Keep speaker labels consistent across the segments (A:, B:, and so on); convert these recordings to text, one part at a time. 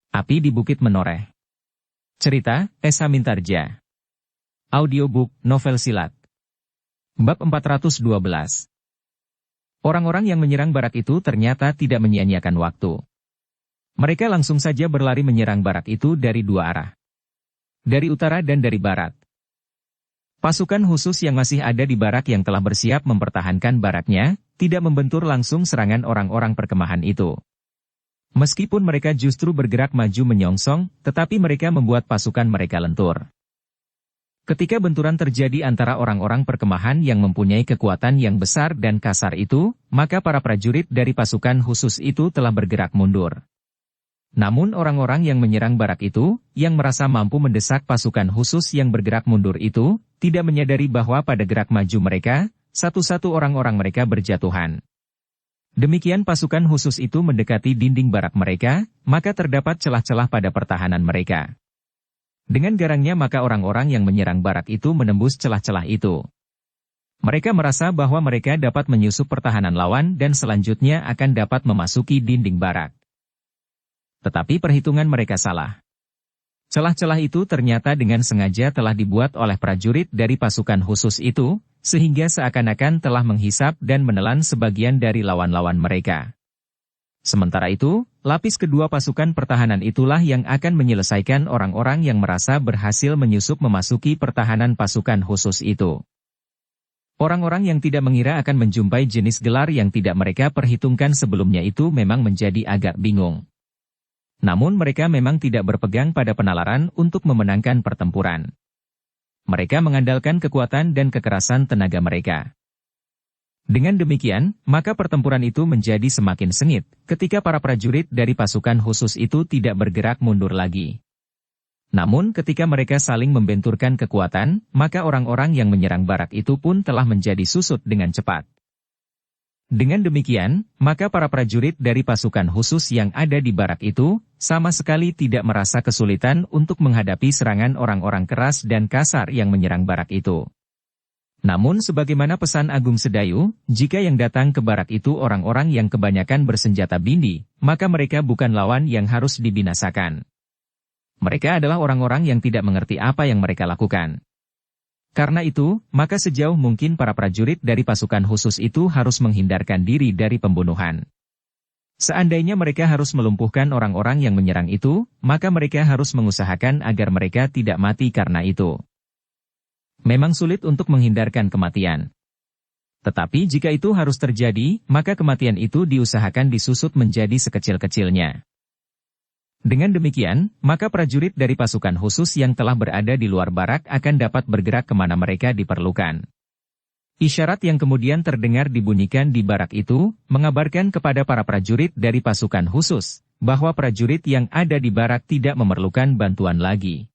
A: Api di Bukit Menoreh. Cerita, Esa Mintarja. Audiobook, novel silat. Bab 412. Orang-orang yang menyerang barak itu ternyata tidak menyia-nyiakan waktu. Mereka langsung saja berlari menyerang barak itu dari dua arah. Dari utara dan dari barat. Pasukan khusus yang masih ada di barak yang telah bersiap mempertahankan baraknya, tidak membentur langsung serangan orang-orang perkemahan itu. Meskipun mereka justru bergerak maju menyongsong, tetapi mereka membuat pasukan mereka lentur. Ketika benturan terjadi antara orang-orang perkemahan yang mempunyai kekuatan yang besar dan kasar itu, maka para prajurit dari pasukan khusus itu telah bergerak mundur. Namun orang-orang yang menyerang barak itu, yang merasa mampu mendesak pasukan khusus yang bergerak mundur itu, tidak menyadari bahwa pada gerak maju mereka, satu-satu orang-orang mereka berjatuhan. Demikian pasukan khusus itu mendekati dinding barak mereka, maka terdapat celah-celah pada pertahanan mereka. Dengan garangnya maka orang-orang yang menyerang barak itu menembus celah-celah itu. Mereka merasa bahwa mereka dapat menyusup pertahanan lawan dan selanjutnya akan dapat memasuki dinding barak. Tetapi perhitungan mereka salah. Celah-celah itu ternyata dengan sengaja telah dibuat oleh prajurit dari pasukan khusus itu, sehingga seakan-akan telah menghisap dan menelan sebagian dari lawan-lawan mereka. Sementara itu, lapis kedua pasukan pertahanan itulah yang akan menyelesaikan orang-orang yang merasa berhasil menyusup memasuki pertahanan pasukan khusus itu. Orang-orang yang tidak mengira akan menjumpai jenis gelar yang tidak mereka perhitungkan sebelumnya itu memang menjadi agak bingung. Namun mereka memang tidak berpegang pada penalaran untuk memenangkan pertempuran. Mereka mengandalkan kekuatan dan kekerasan tenaga mereka. Dengan demikian, maka pertempuran itu menjadi semakin sengit, ketika para prajurit dari pasukan khusus itu tidak bergerak mundur lagi. Namun ketika mereka saling membenturkan kekuatan, maka orang-orang yang menyerang barak itu pun telah menjadi susut dengan cepat. Dengan demikian, maka para prajurit dari pasukan khusus yang ada di barak itu, sama sekali tidak merasa kesulitan untuk menghadapi serangan orang-orang keras dan kasar yang menyerang barak itu. Namun sebagaimana pesan Agung Sedayu, jika yang datang ke barak itu orang-orang yang kebanyakan bersenjata bindi, maka mereka bukan lawan yang harus dibinasakan. Mereka adalah orang-orang yang tidak mengerti apa yang mereka lakukan. Karena itu, maka sejauh mungkin para prajurit dari pasukan khusus itu harus menghindarkan diri dari pembunuhan. Seandainya mereka harus melumpuhkan orang-orang yang menyerang itu, maka mereka harus mengusahakan agar mereka tidak mati karena itu. Memang sulit untuk menghindarkan kematian. Tetapi jika itu harus terjadi, maka kematian itu diusahakan disusut menjadi sekecil-kecilnya. Dengan demikian, maka prajurit dari pasukan khusus yang telah berada di luar barak akan dapat bergerak kemana mereka diperlukan. Isyarat yang kemudian terdengar dibunyikan di barak itu, mengabarkan kepada para prajurit dari pasukan khusus, bahwa prajurit yang ada di barak tidak memerlukan bantuan lagi.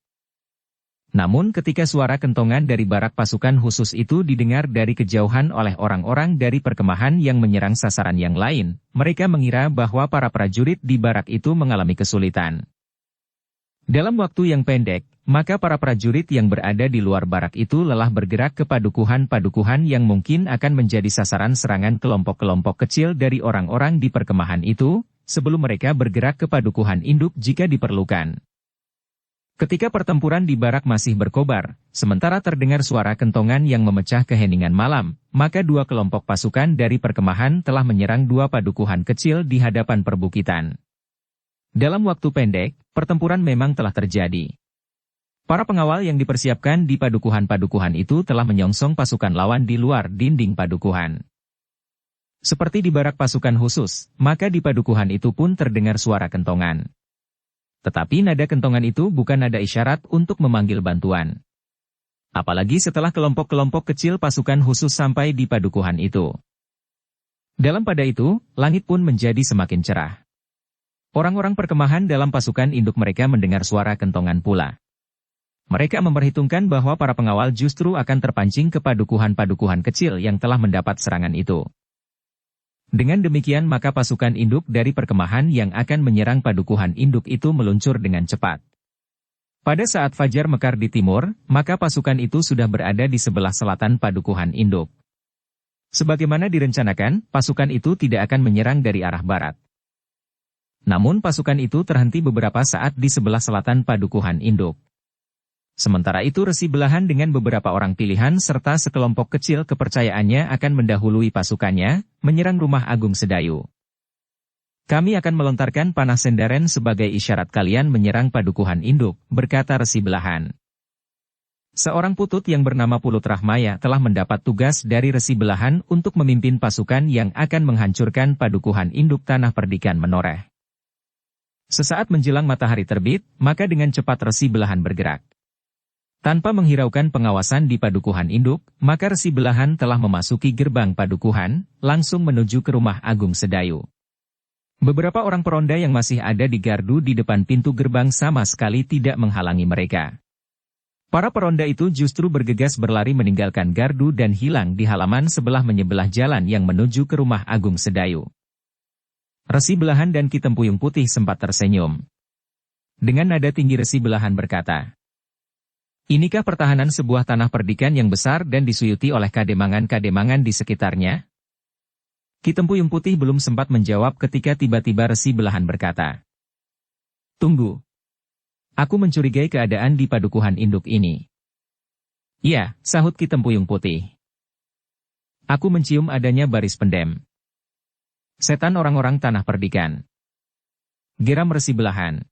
A: Namun ketika suara kentongan dari barak pasukan khusus itu didengar dari kejauhan oleh orang-orang dari perkemahan yang menyerang sasaran yang lain, mereka mengira bahwa para prajurit di barak itu mengalami kesulitan. Dalam waktu yang pendek, maka para prajurit yang berada di luar barak itu lelah bergerak ke padukuhan-padukuhan yang mungkin akan menjadi sasaran serangan kelompok-kelompok kecil dari orang-orang di perkemahan itu, sebelum mereka bergerak ke padukuhan induk jika diperlukan. Ketika pertempuran di barak masih berkobar, sementara terdengar suara kentongan yang memecah keheningan malam, maka dua kelompok pasukan dari perkemahan telah menyerang dua padukuhan kecil di hadapan perbukitan. Dalam waktu pendek, pertempuran memang telah terjadi. Para pengawal yang dipersiapkan di padukuhan-padukuhan itu telah menyongsong pasukan lawan di luar dinding padukuhan. Seperti di barak pasukan khusus, maka di padukuhan itu pun terdengar suara kentongan. Tetapi nada kentongan itu bukan nada isyarat untuk memanggil bantuan. Apalagi setelah kelompok-kelompok kecil pasukan khusus sampai di padukuhan itu. Dalam pada itu, langit pun menjadi semakin cerah. Orang-orang perkemahan dalam pasukan induk mereka mendengar suara kentongan pula. Mereka memperhitungkan bahwa para pengawal justru akan terpancing ke padukuhan-padukuhan kecil yang telah mendapat serangan itu. Dengan demikian maka pasukan induk dari perkemahan yang akan menyerang padukuhan induk itu meluncur dengan cepat. Pada saat fajar mekar di timur, maka pasukan itu sudah berada di sebelah selatan padukuhan induk. Sebagaimana direncanakan, pasukan itu tidak akan menyerang dari arah barat. Namun pasukan itu terhenti beberapa saat di sebelah selatan padukuhan induk. Sementara itu Resi Belahan dengan beberapa orang pilihan serta sekelompok kecil kepercayaannya akan mendahului pasukannya, menyerang rumah Agung Sedayu. Kami akan melontarkan panah sendaren sebagai isyarat kalian menyerang padukuhan induk, berkata Resi Belahan. Seorang putut yang bernama Pulut Rahmaya telah mendapat tugas dari Resi Belahan untuk memimpin pasukan yang akan menghancurkan padukuhan induk Tanah Perdikan Menoreh. Sesaat menjelang matahari terbit, maka dengan cepat Resi Belahan bergerak. Tanpa menghiraukan pengawasan di padukuhan induk, maka Resi Belahan telah memasuki gerbang padukuhan, langsung menuju ke rumah Agung Sedayu. Beberapa orang peronda yang masih ada di gardu di depan pintu gerbang sama sekali tidak menghalangi mereka. Para peronda itu justru bergegas berlari meninggalkan gardu dan hilang di halaman menyebelah jalan yang menuju ke rumah Agung Sedayu. Resi Belahan dan Ki Tempuyung Putih sempat tersenyum. Dengan nada tinggi Resi Belahan berkata, "Inikah pertahanan sebuah tanah perdikan yang besar dan disuyuti oleh kademangan-kademangan di sekitarnya?" Ki Tempuyung Putih belum sempat menjawab ketika tiba-tiba Resi Belahan berkata, "Tunggu. Aku mencurigai keadaan di padukuhan induk ini." "Ya," sahut Ki Tempuyung Putih. "Aku mencium adanya baris pendem. Setan orang-orang tanah perdikan." Geram Resi Belahan.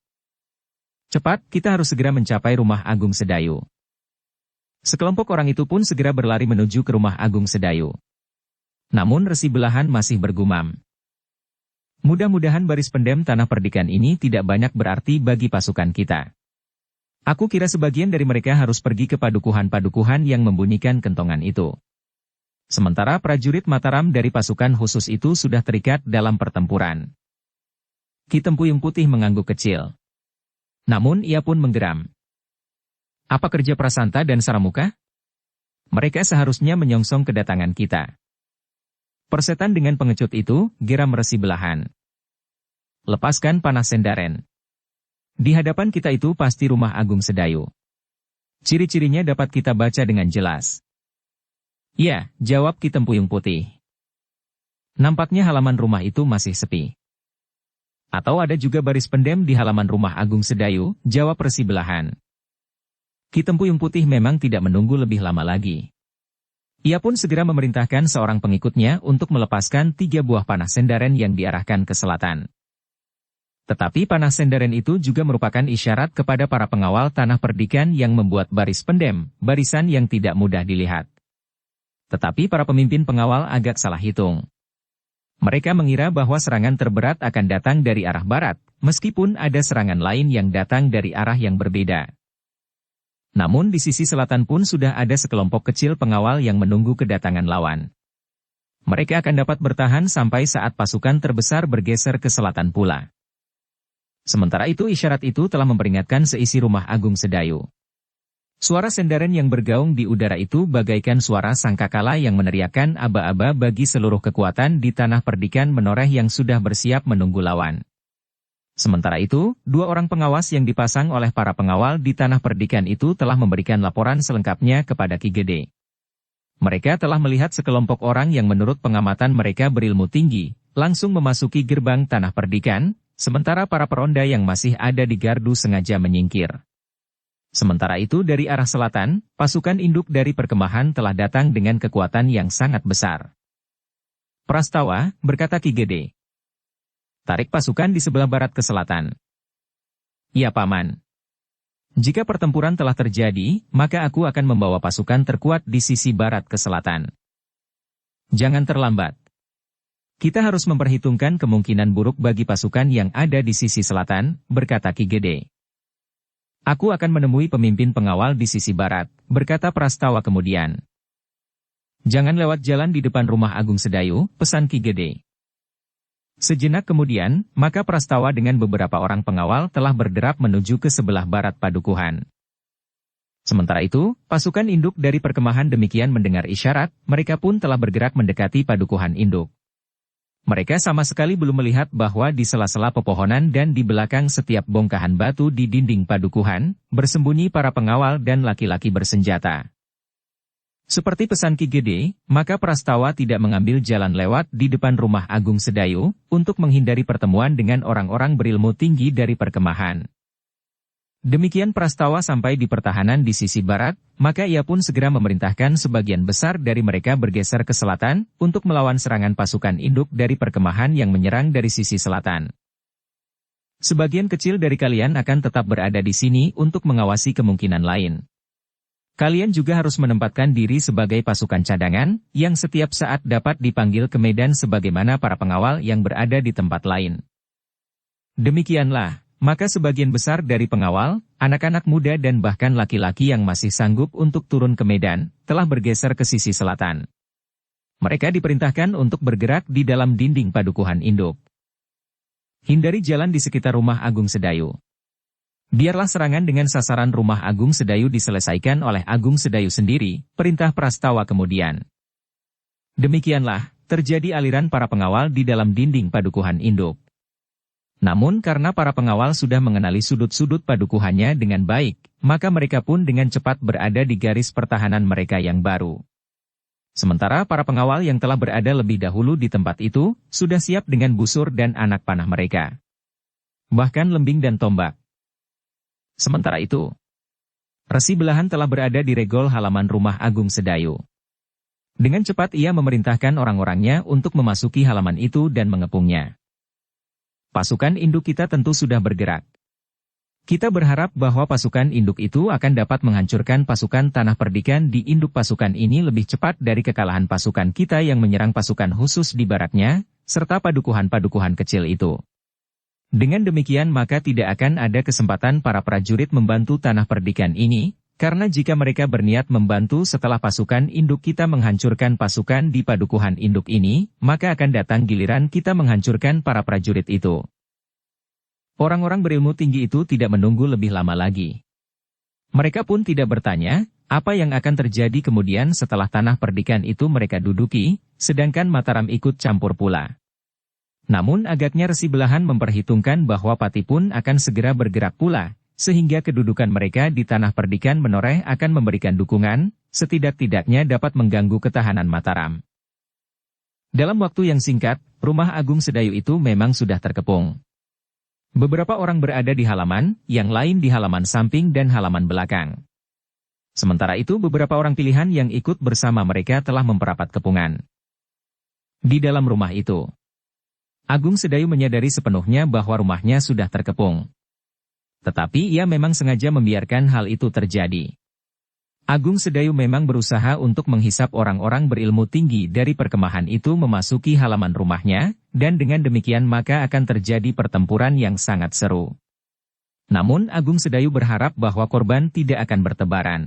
A: "Cepat, kita harus segera mencapai rumah Agung Sedayu." Sekelompok orang itu pun segera berlari menuju ke rumah Agung Sedayu. Namun Resi Belahan masih bergumam. "Mudah-mudahan baris pendem tanah perdikan ini tidak banyak berarti bagi pasukan kita. Aku kira sebagian dari mereka harus pergi ke padukuhan-padukuhan yang membunyikan kentongan itu. Sementara prajurit Mataram dari pasukan khusus itu sudah terikat dalam pertempuran." Ki Tempuyung Putih mengangguk kecil. Namun ia pun menggeram. "Apa kerja Prasanta dan Saramuka? Mereka seharusnya menyongsong kedatangan kita." "Persetan dengan pengecut itu," geram Resi Belahan. "Lepaskan panah sendaren. Di hadapan kita itu pasti rumah Agung Sedayu. Ciri-cirinya dapat kita baca dengan jelas." "Ya," jawab Ki Tempuyung Putih. "Nampaknya halaman rumah itu masih sepi." "Atau ada juga baris pendem di halaman rumah Agung Sedayu," jawab Resi Belahan. Ki Tempuyung Putih memang tidak menunggu lebih lama lagi. Ia pun segera memerintahkan seorang pengikutnya untuk melepaskan 3 buah panah sendaren yang diarahkan ke selatan. Tetapi panah sendaren itu juga merupakan isyarat kepada para pengawal tanah perdikan yang membuat baris pendem, barisan yang tidak mudah dilihat. Tetapi para pemimpin pengawal agak salah hitung. Mereka mengira bahwa serangan terberat akan datang dari arah barat, meskipun ada serangan lain yang datang dari arah yang berbeda. Namun di sisi selatan pun sudah ada sekelompok kecil pengawal yang menunggu kedatangan lawan. Mereka akan dapat bertahan sampai saat pasukan terbesar bergeser ke selatan pula. Sementara itu isyarat itu telah memperingatkan seisi rumah Agung Sedayu. Suara sendaren yang bergaung di udara itu bagaikan suara sangkakala yang meneriakkan aba-aba bagi seluruh kekuatan di tanah perdikan Menoreh yang sudah bersiap menunggu lawan. Sementara itu, 2 orang pengawas yang dipasang oleh para pengawal di tanah perdikan itu telah memberikan laporan selengkapnya kepada Ki Gede. Mereka telah melihat sekelompok orang yang menurut pengamatan mereka berilmu tinggi, langsung memasuki gerbang tanah perdikan, sementara para peronda yang masih ada di gardu sengaja menyingkir. Sementara itu dari arah selatan, pasukan induk dari perkemahan telah datang dengan kekuatan yang sangat besar. "Prastawa," berkata Ki Gede. "Tarik pasukan di sebelah barat ke selatan." "Ya Paman. Jika pertempuran telah terjadi, maka aku akan membawa pasukan terkuat di sisi barat ke selatan." "Jangan terlambat. Kita harus memperhitungkan kemungkinan buruk bagi pasukan yang ada di sisi selatan," berkata Ki Gede. "Aku akan menemui pemimpin pengawal di sisi barat," berkata Prastawa kemudian. "Jangan lewat jalan di depan rumah Agung Sedayu," pesan Ki Gede. Sejenak kemudian, maka Prastawa dengan beberapa orang pengawal telah berderap menuju ke sebelah barat padukuhan. Sementara itu, pasukan induk dari perkemahan demikian mendengar isyarat, mereka pun telah bergerak mendekati padukuhan induk. Mereka sama sekali belum melihat bahwa di sela-sela pepohonan dan di belakang setiap bongkahan batu di dinding padukuhan, bersembunyi para pengawal dan laki-laki bersenjata. Seperti pesan Ki Gede, maka Prastawa tidak mengambil jalan lewat di depan rumah Agung Sedayu, untuk menghindari pertemuan dengan orang-orang berilmu tinggi dari perkemahan. Demikian Prastawa sampai di pertahanan di sisi barat, maka ia pun segera memerintahkan sebagian besar dari mereka bergeser ke selatan, untuk melawan serangan pasukan induk dari perkemahan yang menyerang dari sisi selatan. Sebagian kecil dari kalian akan tetap berada di sini untuk mengawasi kemungkinan lain. Kalian juga harus menempatkan diri sebagai pasukan cadangan, yang setiap saat dapat dipanggil ke medan sebagaimana para pengawal yang berada di tempat lain. Demikianlah, maka sebagian besar dari pengawal, anak-anak muda dan bahkan laki-laki yang masih sanggup untuk turun ke medan, telah bergeser ke sisi selatan. Mereka diperintahkan untuk bergerak di dalam dinding padukuhan induk. Hindari jalan di sekitar rumah Agung Sedayu. Biarlah serangan dengan sasaran rumah Agung Sedayu diselesaikan oleh Agung Sedayu sendiri, perintah Prastawa kemudian. Demikianlah, terjadi aliran para pengawal di dalam dinding padukuhan induk. Namun karena para pengawal sudah mengenali sudut-sudut padukuhannya dengan baik, maka mereka pun dengan cepat berada di garis pertahanan mereka yang baru. Sementara para pengawal yang telah berada lebih dahulu di tempat itu, sudah siap dengan busur dan anak panah mereka. Bahkan lembing dan tombak. Sementara itu, Resi Belahan telah berada di regol halaman rumah Agung Sedayu. Dengan cepat ia memerintahkan orang-orangnya untuk memasuki halaman itu dan mengepungnya. Pasukan induk kita tentu sudah bergerak. Kita berharap bahwa pasukan induk itu akan dapat menghancurkan pasukan Tanah Perdikan di induk pasukan ini lebih cepat dari kekalahan pasukan kita yang menyerang pasukan khusus di baratnya, serta padukuhan-padukuhan kecil itu. Dengan demikian maka tidak akan ada kesempatan para prajurit membantu Tanah Perdikan ini, karena jika mereka berniat membantu setelah pasukan induk kita menghancurkan pasukan di padukuhan induk ini, maka akan datang giliran kita menghancurkan para prajurit itu. Orang-orang berilmu tinggi itu tidak menunggu lebih lama lagi. Mereka pun tidak bertanya, apa yang akan terjadi kemudian setelah Tanah Perdikan itu mereka duduki, sedangkan Mataram ikut campur pula. Namun agaknya Resi Belahan memperhitungkan bahwa Pati pun akan segera bergerak pula, sehingga kedudukan mereka di Tanah Perdikan menoreh akan memberikan dukungan, setidak-tidaknya dapat mengganggu ketahanan Mataram. Dalam waktu yang singkat, rumah Agung Sedayu itu memang sudah terkepung. Beberapa orang berada di halaman, yang lain di halaman samping dan halaman belakang. Sementara itu beberapa orang pilihan yang ikut bersama mereka telah memperapat kepungan. Di dalam rumah itu, Agung Sedayu menyadari sepenuhnya bahwa rumahnya sudah terkepung. Tetapi ia memang sengaja membiarkan hal itu terjadi. Agung Sedayu memang berusaha untuk menghisap orang-orang berilmu tinggi dari perkemahan itu memasuki halaman rumahnya, dan dengan demikian maka akan terjadi pertempuran yang sangat seru. Namun Agung Sedayu berharap bahwa korban tidak akan bertebaran.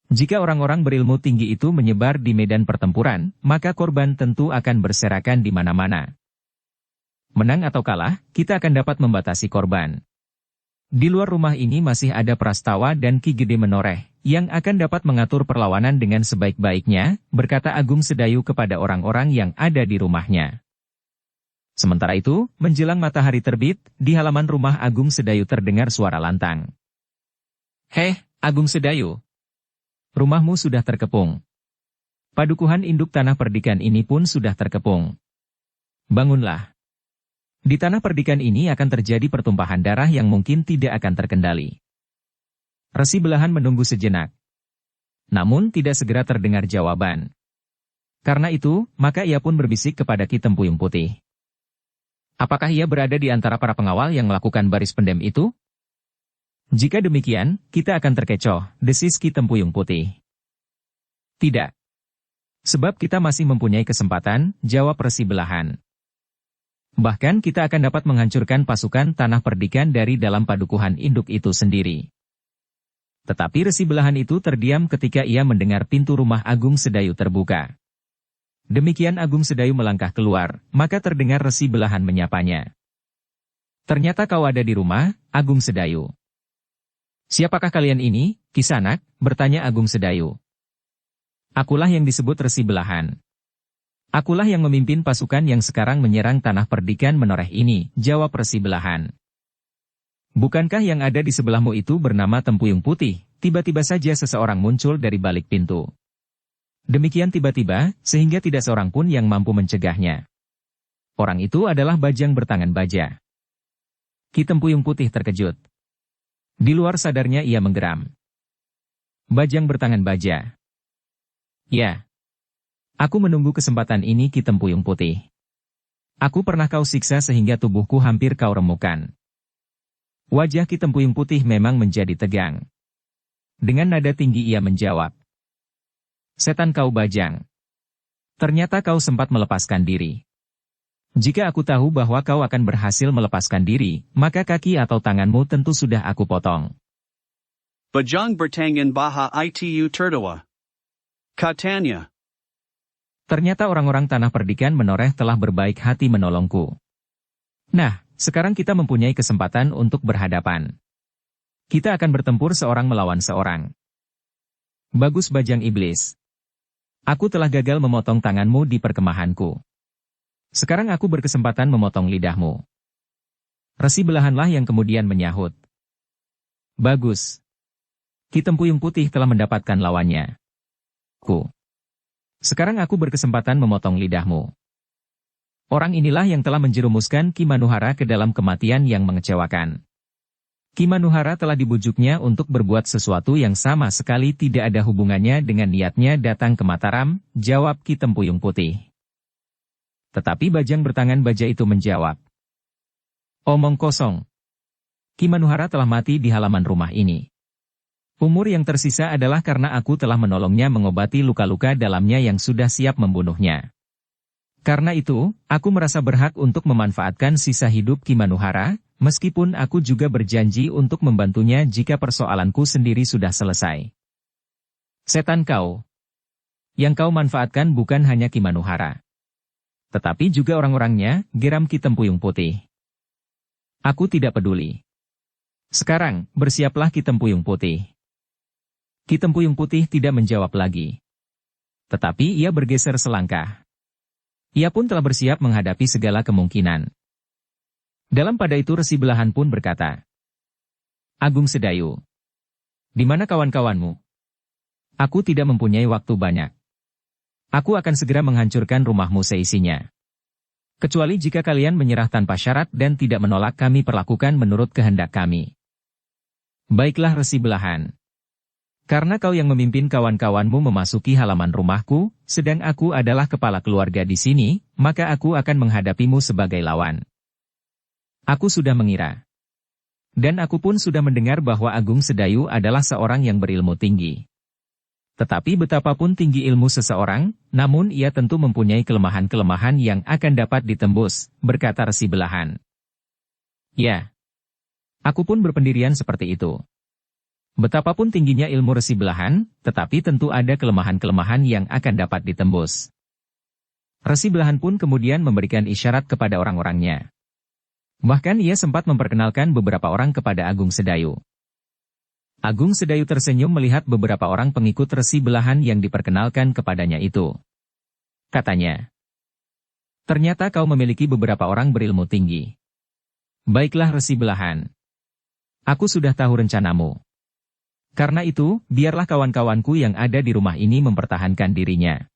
A: Jika orang-orang berilmu tinggi itu menyebar di medan pertempuran, maka korban tentu akan berserakan di mana-mana. Menang atau kalah, kita akan dapat membatasi korban. Di luar rumah ini masih ada Prastawa dan Ki Gede menoreh, yang akan dapat mengatur perlawanan dengan sebaik-baiknya, berkata Agung Sedayu kepada orang-orang yang ada di rumahnya. Sementara itu, menjelang matahari terbit, di halaman rumah Agung Sedayu terdengar suara lantang. Heh, Agung Sedayu. Rumahmu sudah terkepung. Padukuhan induk Tanah Perdikan ini pun sudah terkepung. Bangunlah. Di Tanah Perdikan ini akan terjadi pertumpahan darah yang mungkin tidak akan terkendali. Resi Belahan menunggu sejenak. Namun tidak segera terdengar jawaban. Karena itu, maka ia pun berbisik kepada Ki Tempuyung Putih. Apakah ia berada di antara para pengawal yang melakukan baris pendem itu? Jika demikian, kita akan terkecoh, desis Ki Tempuyung Putih. Tidak. Sebab kita masih mempunyai kesempatan, jawab Resi Belahan. Bahkan kita akan dapat menghancurkan pasukan Tanah Perdikan dari dalam padukuhan induk itu sendiri. Tetapi Resi Belahan itu terdiam ketika ia mendengar pintu rumah Agung Sedayu terbuka. Demikian Agung Sedayu melangkah keluar, maka terdengar Resi Belahan menyapanya. Ternyata kau ada di rumah, Agung Sedayu. Siapakah kalian ini, Kisanak? Bertanya Agung Sedayu. Akulah yang disebut Resi Belahan. Akulah yang memimpin pasukan yang sekarang menyerang Tanah Perdikan menoreh ini, jawab Resi Belahan. Bukankah yang ada di sebelahmu itu bernama Tempuyung Putih? Tiba-tiba saja seseorang muncul dari balik pintu. Demikian tiba-tiba, sehingga tidak seorang pun yang mampu mencegahnya. Orang itu adalah Bajang bertangan baja. Ki Tempuyung Putih terkejut. Di luar sadarnya ia menggeram. Bajang bertangan baja. Ya. Aku menunggu kesempatan ini, Ki Tempuyung Putih. Aku pernah kau siksa sehingga tubuhku hampir kau remukkan. Wajah Ki Tempuyung Putih memang menjadi tegang. Dengan nada tinggi ia menjawab. Setan kau Bajang. Ternyata kau sempat melepaskan diri. Jika aku tahu bahwa kau akan berhasil melepaskan diri, maka kaki atau tanganmu tentu sudah aku potong.
B: Bajang bertangan baja itu tertawa. Katanya.
A: Ternyata orang-orang tanah perdikan menoreh telah berbaik hati menolongku. Nah, sekarang kita mempunyai kesempatan untuk berhadapan. Kita akan bertempur seorang melawan seorang. Bagus Bajang Iblis. Aku telah gagal memotong tanganmu di perkemahanku. Sekarang aku berkesempatan memotong lidahmu. Resi Belahanlah yang kemudian menyahut. Bagus. Ki Tempuyung Putih telah mendapatkan lawannya. Sekarang aku berkesempatan memotong lidahmu. Orang inilah yang telah menjerumuskan Ki Manuhara ke dalam kematian yang mengecewakan. Ki Manuhara telah dibujuknya untuk berbuat sesuatu yang sama sekali tidak ada hubungannya dengan niatnya datang ke Mataram, jawab Ki Tempuyung Putih. Tetapi Bajang bertangan baja itu menjawab. Omong kosong. Ki Manuhara telah mati di halaman rumah ini. Umur yang tersisa adalah karena aku telah menolongnya mengobati luka-luka dalamnya yang sudah siap membunuhnya. Karena itu, aku merasa berhak untuk memanfaatkan sisa hidup Ki Manuhara, meskipun aku juga berjanji untuk membantunya jika persoalanku sendiri sudah selesai. Setan kau. Yang kau manfaatkan bukan hanya Ki Manuhara, tetapi juga orang-orangnya, geram Ki Tempuyung Putih. Aku tidak peduli. Sekarang, bersiaplah Ki Tempuyung Putih. Ki Tempuyung Putih tidak menjawab lagi. Tetapi ia bergeser selangkah. Ia pun telah bersiap menghadapi segala kemungkinan. Dalam pada itu Resi Belahan pun berkata, Agung Sedayu, di mana kawan-kawanmu? Aku tidak mempunyai waktu banyak. Aku akan segera menghancurkan rumahmu seisinya. Kecuali jika kalian menyerah tanpa syarat dan tidak menolak kami perlakukan menurut kehendak kami. Baiklah Resi Belahan. Karena kau yang memimpin kawan-kawanmu memasuki halaman rumahku, sedang aku adalah kepala keluarga di sini, maka aku akan menghadapimu sebagai lawan. Aku sudah mengira. Dan aku pun sudah mendengar bahwa Agung Sedayu adalah seorang yang berilmu tinggi. Tetapi betapapun tinggi ilmu seseorang, namun ia tentu mempunyai kelemahan-kelemahan yang akan dapat ditembus, berkata Resi Belahan. Ya. Aku pun berpendirian seperti itu. Betapapun tingginya ilmu Resi Belahan, tetapi tentu ada kelemahan-kelemahan yang akan dapat ditembus. Resi Belahan pun kemudian memberikan isyarat kepada orang-orangnya. Bahkan ia sempat memperkenalkan beberapa orang kepada Agung Sedayu. Agung Sedayu tersenyum melihat beberapa orang pengikut Resi Belahan yang diperkenalkan kepadanya itu. Katanya, ternyata kau memiliki beberapa orang berilmu tinggi. Baiklah Resi Belahan. Aku sudah tahu rencanamu. Karena itu, biarlah kawan-kawanku yang ada di rumah ini mempertahankan dirinya.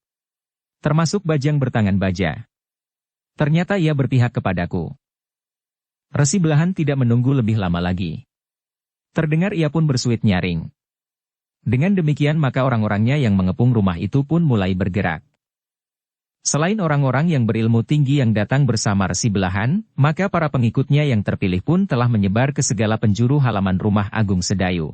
A: Termasuk Bajang bertangan baja. Ternyata ia berpihak kepadaku. Resi Belahan tidak menunggu lebih lama lagi. Terdengar ia pun bersuit nyaring. Dengan demikian maka orang-orangnya yang mengepung rumah itu pun mulai bergerak. Selain orang-orang yang berilmu tinggi yang datang bersama Resi Belahan, maka para pengikutnya yang terpilih pun telah menyebar ke segala penjuru halaman rumah Agung Sedayu.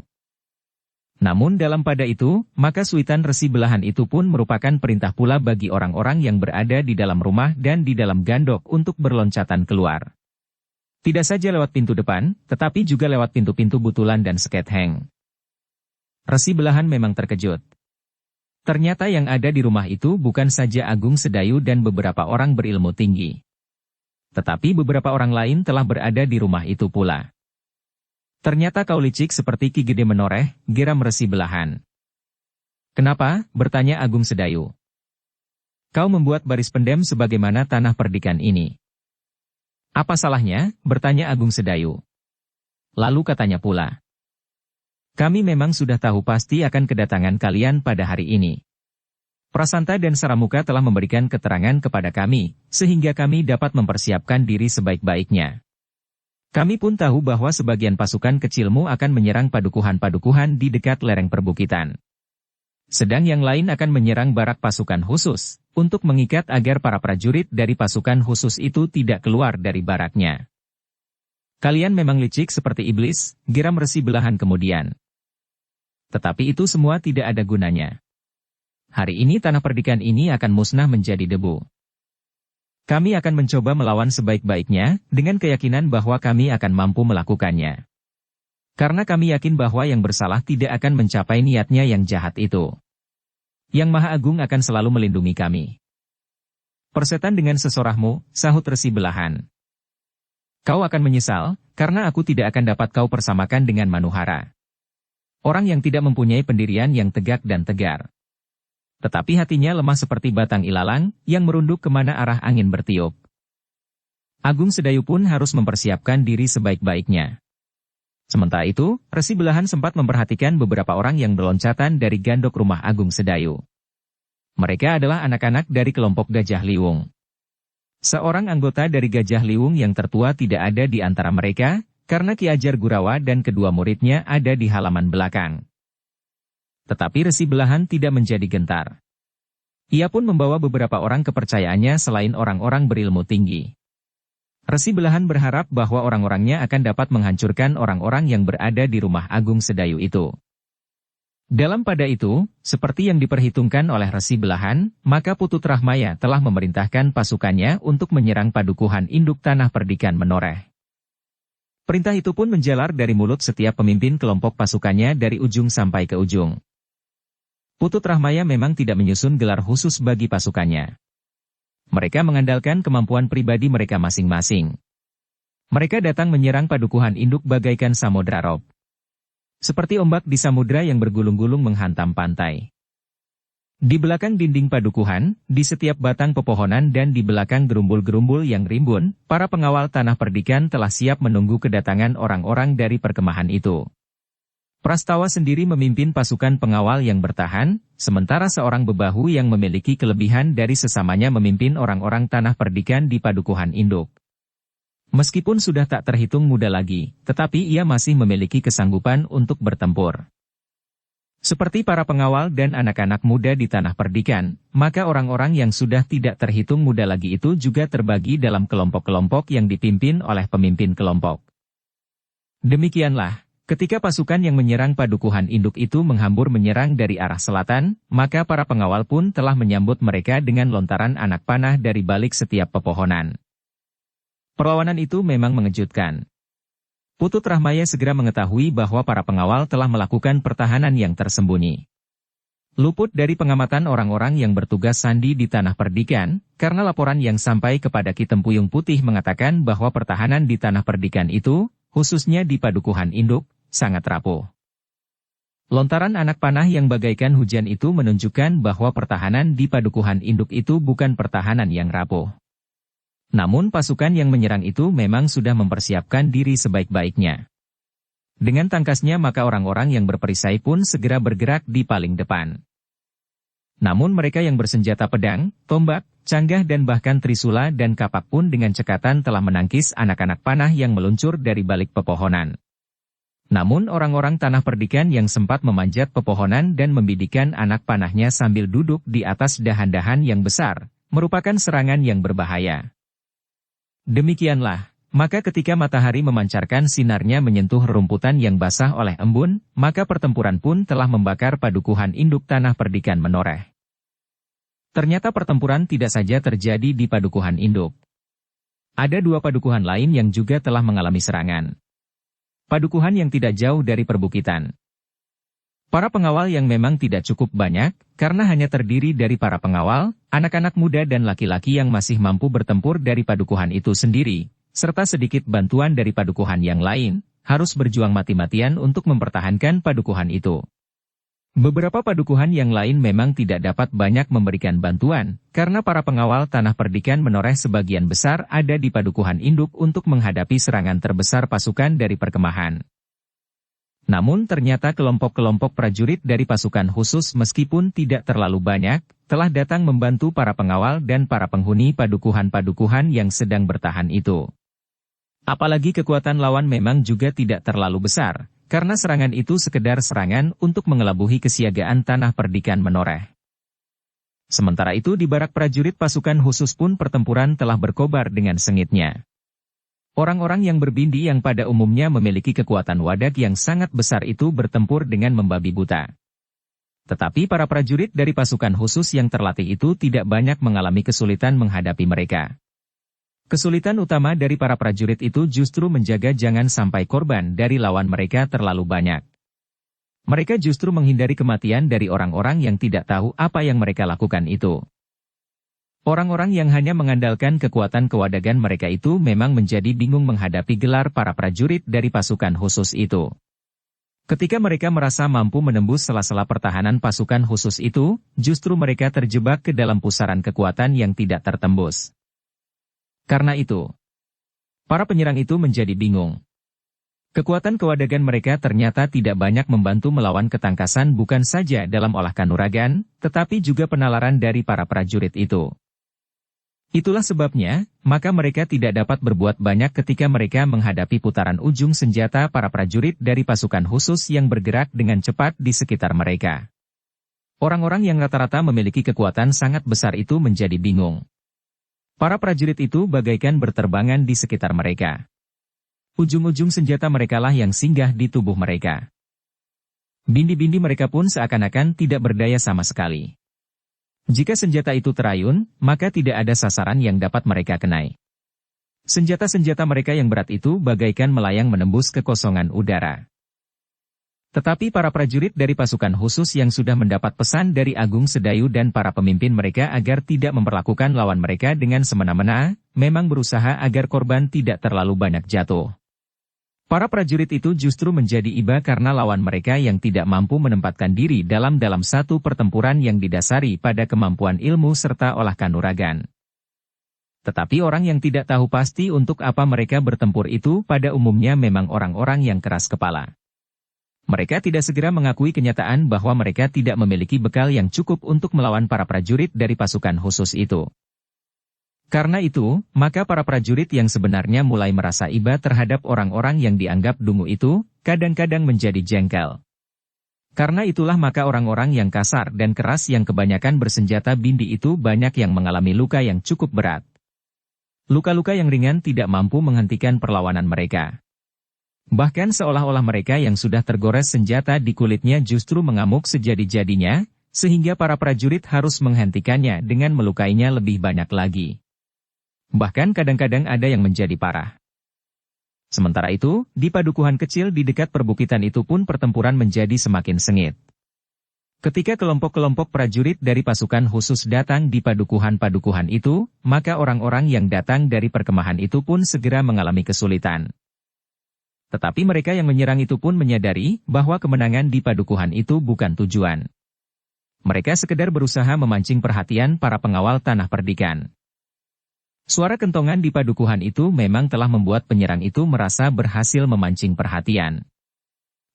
A: Namun dalam pada itu, maka suitan Resi Belahan itu pun merupakan perintah pula bagi orang-orang yang berada di dalam rumah dan di dalam gandok untuk berloncatan keluar. Tidak saja lewat pintu depan, tetapi juga lewat pintu-pintu butulan dan seketheng. Resi Belahan memang terkejut. Ternyata yang ada di rumah itu bukan saja Agung Sedayu dan beberapa orang berilmu tinggi. Tetapi beberapa orang lain telah berada di rumah itu pula. Ternyata kau licik seperti Ki Gede Menoreh, geram Resi Belahan. Kenapa? Bertanya Agung Sedayu. Kau membuat baris pendem sebagaimana tanah perdikan ini. Apa salahnya? Bertanya Agung Sedayu. Lalu katanya pula. Kami memang sudah tahu pasti akan kedatangan kalian pada hari ini. Prasanta dan Saramuka telah memberikan keterangan kepada kami, sehingga kami dapat mempersiapkan diri sebaik-baiknya. Kami pun tahu bahwa sebagian pasukan kecilmu akan menyerang padukuhan-padukuhan di dekat lereng perbukitan. Sedang yang lain akan menyerang barak pasukan khusus, untuk mengikat agar para prajurit dari pasukan khusus itu tidak keluar dari baraknya. Kalian memang licik seperti iblis, geram Resi Belahan kemudian. Tetapi itu semua tidak ada gunanya. Hari ini tanah perdikan ini akan musnah menjadi debu. Kami akan mencoba melawan sebaik-baiknya, dengan keyakinan bahwa kami akan mampu melakukannya. Karena kami yakin bahwa yang bersalah tidak akan mencapai niatnya yang jahat itu. Yang Maha Agung akan selalu melindungi kami. Persetan dengan sesorahmu, sahut Resi Belahan. Kau akan menyesal, karena aku tidak akan dapat kau persamakan dengan Manuhara. Orang yang tidak mempunyai pendirian yang tegak dan tegar. Tetapi hatinya lemah seperti batang ilalang, yang merunduk kemana arah angin bertiup. Agung Sedayu pun harus mempersiapkan diri sebaik-baiknya. Sementara itu, Resi Belahan sempat memperhatikan beberapa orang yang berloncatan dari gandok rumah Agung Sedayu. Mereka adalah anak-anak dari kelompok Gajah Liwung. Seorang anggota dari Gajah Liwung yang tertua tidak ada di antara mereka, karena Ki Ajar Gurawa dan kedua muridnya ada di halaman belakang. Tetapi Resi Belahan tidak menjadi gentar. Ia pun membawa beberapa orang kepercayaannya selain orang-orang berilmu tinggi. Resi Belahan berharap bahwa orang-orangnya akan dapat menghancurkan orang-orang yang berada di rumah Agung Sedayu itu. Dalam pada itu, seperti yang diperhitungkan oleh Resi Belahan, maka Putut Rahmaya telah memerintahkan pasukannya untuk menyerang padukuhan induk tanah perdikan Menoreh. Perintah itu pun menjalar dari mulut setiap pemimpin kelompok pasukannya dari ujung sampai ke ujung. Putut Rahmaya memang tidak menyusun gelar khusus bagi pasukannya. Mereka mengandalkan kemampuan pribadi mereka masing-masing. Mereka datang menyerang padukuhan induk bagaikan samudra rob. Seperti ombak di samudra yang bergulung-gulung menghantam pantai. Di belakang dinding padukuhan, di setiap batang pepohonan dan di belakang gerumbul-gerumbul yang rimbun, para pengawal tanah perdikan telah siap menunggu kedatangan orang-orang dari perkemahan itu. Prastawa sendiri memimpin pasukan pengawal yang bertahan, sementara seorang bebahu yang memiliki kelebihan dari sesamanya memimpin orang-orang tanah perdikan di padukuhan induk. Meskipun sudah tak terhitung muda lagi, tetapi ia masih memiliki kesanggupan untuk bertempur. Seperti para pengawal dan anak-anak muda di tanah perdikan, maka orang-orang yang sudah tidak terhitung muda lagi itu juga terbagi dalam kelompok-kelompok yang dipimpin oleh pemimpin kelompok. Demikianlah, ketika pasukan yang menyerang padukuhan induk itu menghambur menyerang dari arah selatan, maka para pengawal pun telah menyambut mereka dengan lontaran anak panah dari balik setiap pepohonan. Perlawanan itu memang mengejutkan. Putut Rahmaya segera mengetahui bahwa para pengawal telah melakukan pertahanan yang tersembunyi. Luput dari pengamatan orang-orang yang bertugas sandi di tanah perdikan, karena laporan yang sampai kepada Ki Tempuyung Putih mengatakan bahwa pertahanan di tanah perdikan itu, khususnya di padukuhan induk, sangat rapuh. Lontaran anak panah yang bagaikan hujan itu menunjukkan bahwa pertahanan di padukuhan induk itu bukan pertahanan yang rapuh. Namun pasukan yang menyerang itu memang sudah mempersiapkan diri sebaik-baiknya. Dengan tangkasnya maka orang-orang yang berperisai pun segera bergerak di paling depan. Namun mereka yang bersenjata pedang, tombak, canggah dan bahkan trisula dan kapak pun dengan cekatan telah menangkis anak-anak panah yang meluncur dari balik pepohonan. Namun orang-orang tanah perdikan yang sempat memanjat pepohonan dan membidikan anak panahnya sambil duduk di atas dahan-dahan yang besar, merupakan serangan yang berbahaya. Demikianlah, maka ketika matahari memancarkan sinarnya menyentuh rerumputan yang basah oleh embun, maka pertempuran pun telah membakar padukuhan induk tanah perdikan Menoreh. Ternyata pertempuran tidak saja terjadi di padukuhan induk. Ada dua padukuhan lain yang juga telah mengalami serangan. Padukuhan yang tidak jauh dari perbukitan. Para pengawal yang memang tidak cukup banyak, karena hanya terdiri dari para pengawal, anak-anak muda dan laki-laki yang masih mampu bertempur dari padukuhan itu sendiri, serta sedikit bantuan dari padukuhan yang lain, harus berjuang mati-matian untuk mempertahankan padukuhan itu. Beberapa padukuhan yang lain memang tidak dapat banyak memberikan bantuan, karena para pengawal tanah perdikan Menoreh sebagian besar ada di padukuhan induk untuk menghadapi serangan terbesar pasukan dari perkemahan. Namun ternyata kelompok-kelompok prajurit dari pasukan khusus meskipun tidak terlalu banyak, telah datang membantu para pengawal dan para penghuni padukuhan-padukuhan yang sedang bertahan itu. Apalagi kekuatan lawan memang juga tidak terlalu besar, karena serangan itu sekedar serangan untuk mengelabuhi kesiagaan tanah perdikan menoreh. Sementara itu di barak prajurit pasukan khusus pun pertempuran telah berkobar dengan sengitnya. Orang-orang yang berbindi yang pada umumnya memiliki kekuatan wadak yang sangat besar itu bertempur dengan membabi buta. Tetapi para prajurit dari pasukan khusus yang terlatih itu tidak banyak mengalami kesulitan menghadapi mereka. Kesulitan utama dari para prajurit itu justru menjaga jangan sampai korban dari lawan mereka terlalu banyak. Mereka justru menghindari kematian dari orang-orang yang tidak tahu apa yang mereka lakukan itu. Orang-orang yang hanya mengandalkan kekuatan kewadagan mereka itu memang menjadi bingung menghadapi gelar para prajurit dari pasukan khusus itu. Ketika mereka merasa mampu menembus sela-sela pertahanan pasukan khusus itu, justru mereka terjebak ke dalam pusaran kekuatan yang tidak tertembus. Karena itu, para penyerang itu menjadi bingung. Kekuatan kewadagan mereka ternyata tidak banyak membantu melawan ketangkasan bukan saja dalam olah kanuragan, tetapi juga penalaran dari para prajurit itu. Itulah sebabnya, maka mereka tidak dapat berbuat banyak ketika mereka menghadapi putaran ujung senjata para prajurit dari pasukan khusus yang bergerak dengan cepat di sekitar mereka. Orang-orang yang rata-rata memiliki kekuatan sangat besar itu menjadi bingung. Para prajurit itu bagaikan berterbangan di sekitar mereka. Ujung-ujung senjata merekalah yang singgah di tubuh mereka. Bindi-bindi mereka pun seakan-akan tidak berdaya sama sekali. Jika senjata itu terayun, maka tidak ada sasaran yang dapat mereka kenai. Senjata-senjata mereka yang berat itu bagaikan melayang menembus kekosongan udara. Tetapi para prajurit dari pasukan khusus yang sudah mendapat pesan dari Agung Sedayu dan para pemimpin mereka agar tidak memperlakukan lawan mereka dengan semena-mena, memang berusaha agar korban tidak terlalu banyak jatuh. Para prajurit itu justru menjadi iba karena lawan mereka yang tidak mampu menempatkan diri dalam satu pertempuran yang didasari pada kemampuan ilmu serta olah kanuragan. Tetapi orang yang tidak tahu pasti untuk apa mereka bertempur itu pada umumnya memang orang-orang yang keras kepala. Mereka tidak segera mengakui kenyataan bahwa mereka tidak memiliki bekal yang cukup untuk melawan para prajurit dari pasukan khusus itu. Karena itu, maka para prajurit yang sebenarnya mulai merasa iba terhadap orang-orang yang dianggap dungu itu, kadang-kadang menjadi jengkel. Karena itulah maka orang-orang yang kasar dan keras yang kebanyakan bersenjata bindi itu banyak yang mengalami luka yang cukup berat. Luka-luka yang ringan tidak mampu menghentikan perlawanan mereka. Bahkan seolah-olah mereka yang sudah tergores senjata di kulitnya justru mengamuk sejadi-jadinya, sehingga para prajurit harus menghentikannya dengan melukainya lebih banyak lagi. Bahkan kadang-kadang ada yang menjadi parah. Sementara itu, di padukuhan kecil di dekat perbukitan itu pun pertempuran menjadi semakin sengit. Ketika kelompok-kelompok prajurit dari pasukan khusus datang di padukuhan-padukuhan itu, maka orang-orang yang datang dari perkemahan itu pun segera mengalami kesulitan. Tetapi mereka yang menyerang itu pun menyadari bahwa kemenangan di padukuhan itu bukan tujuan. Mereka sekedar berusaha memancing perhatian para pengawal tanah perdikan. Suara kentongan di padukuhan itu memang telah membuat penyerang itu merasa berhasil memancing perhatian.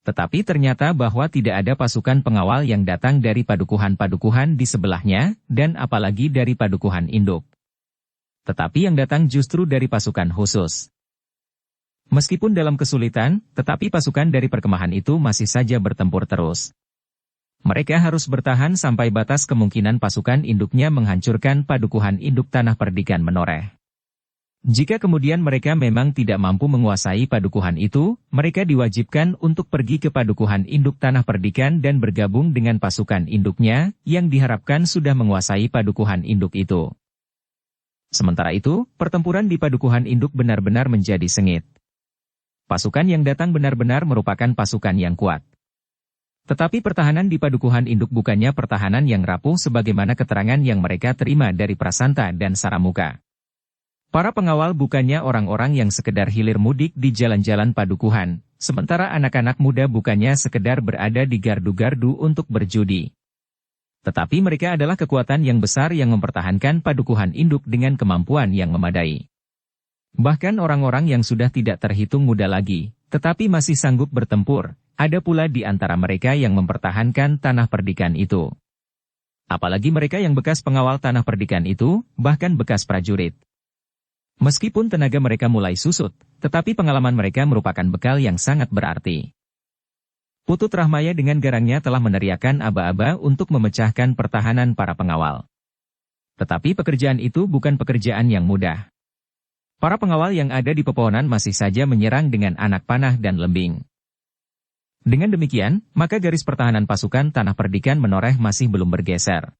A: Tetapi ternyata bahwa tidak ada pasukan pengawal yang datang dari padukuhan-padukuhan di sebelahnya, dan apalagi dari padukuhan induk. Tetapi yang datang justru dari pasukan khusus. Meskipun dalam kesulitan, tetapi pasukan dari perkemahan itu masih saja bertempur terus. Mereka harus bertahan sampai batas kemungkinan pasukan induknya menghancurkan padukuhan induk tanah perdikan menoreh. Jika kemudian mereka memang tidak mampu menguasai padukuhan itu, mereka diwajibkan untuk pergi ke padukuhan induk tanah perdikan dan bergabung dengan pasukan induknya, yang diharapkan sudah menguasai padukuhan induk itu. Sementara itu, pertempuran di padukuhan induk benar-benar menjadi sengit. Pasukan yang datang benar-benar merupakan pasukan yang kuat. Tetapi pertahanan di padukuhan induk bukannya pertahanan yang rapuh sebagaimana keterangan yang mereka terima dari Prasanta dan Saramuka. Para pengawal bukannya orang-orang yang sekedar hilir mudik di jalan-jalan padukuhan, sementara anak-anak muda bukannya sekedar berada di gardu-gardu untuk berjudi. Tetapi mereka adalah kekuatan yang besar yang mempertahankan padukuhan induk dengan kemampuan yang memadai. Bahkan orang-orang yang sudah tidak terhitung muda lagi, tetapi masih sanggup bertempur, Ada pula di antara mereka yang mempertahankan tanah perdikan itu. Apalagi mereka yang bekas pengawal tanah perdikan itu, bahkan bekas prajurit. Meskipun tenaga mereka mulai susut, tetapi pengalaman mereka merupakan bekal yang sangat berarti. Putut Rahmaya dengan garangnya telah meneriakkan aba-aba untuk memecahkan pertahanan para pengawal. Tetapi pekerjaan itu bukan pekerjaan yang mudah. Para pengawal yang ada di pepohonan masih saja menyerang dengan anak panah dan lembing. Dengan demikian, maka garis pertahanan pasukan tanah perdikan menoreh masih belum bergeser.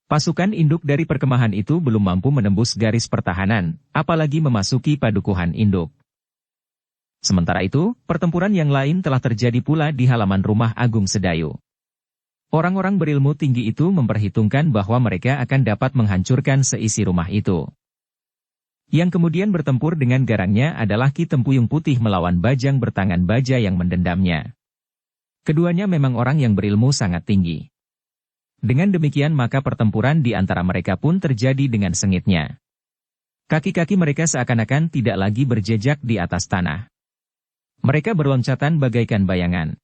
A: Pasukan induk dari perkemahan itu belum mampu menembus garis pertahanan, apalagi memasuki padukuhan induk. Sementara itu, pertempuran yang lain telah terjadi pula di halaman rumah Agung Sedayu. Orang-orang berilmu tinggi itu memperhitungkan bahwa mereka akan dapat menghancurkan seisi rumah itu. Yang kemudian bertempur dengan garangnya adalah Ki Tempuyung Putih melawan Bajang bertangan baja yang mendendamnya. Keduanya memang orang yang berilmu sangat tinggi. Dengan demikian maka pertempuran di antara mereka pun terjadi dengan sengitnya. Kaki-kaki mereka seakan-akan tidak lagi berjejak di atas tanah. Mereka berloncatan bagaikan bayangan.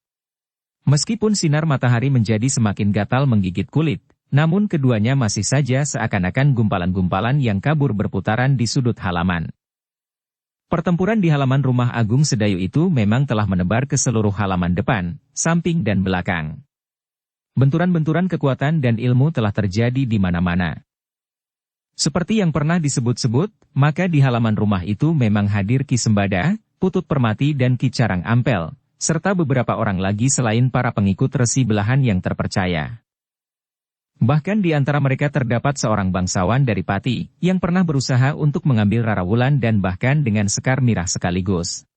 A: Meskipun sinar matahari menjadi semakin gatal menggigit kulit, namun keduanya masih saja seakan-akan gumpalan-gumpalan yang kabur berputaran di sudut halaman. Pertempuran di halaman rumah Agung Sedayu itu memang telah menebar ke seluruh halaman depan, samping dan belakang. Benturan-benturan kekuatan dan ilmu telah terjadi di mana-mana. Seperti yang pernah disebut-sebut, maka di halaman rumah itu memang hadir Ki Sembada, Putut Permati dan Ki Carang Ampel, serta beberapa orang lagi selain para pengikut Resi Belahan yang terpercaya. Bahkan di antara mereka terdapat seorang bangsawan dari Pati, yang pernah berusaha untuk mengambil Rara Wulan dan bahkan dengan sekar mirah sekaligus.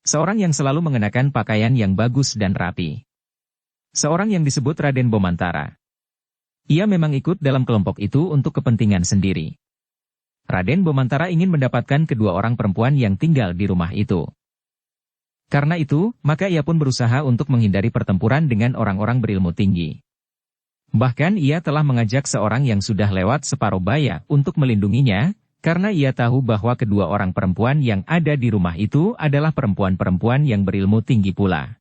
A: Seorang yang selalu mengenakan pakaian yang bagus dan rapi. Seorang yang disebut Raden Bomantara. Ia memang ikut dalam kelompok itu untuk kepentingan sendiri. Raden Bomantara ingin mendapatkan kedua orang perempuan yang tinggal di rumah itu. Karena itu, maka ia pun berusaha untuk menghindari pertempuran dengan orang-orang berilmu tinggi. Bahkan ia telah mengajak seorang yang sudah lewat separuh baya untuk melindunginya, karena ia tahu bahwa kedua orang perempuan yang ada di rumah itu adalah perempuan-perempuan yang berilmu tinggi pula.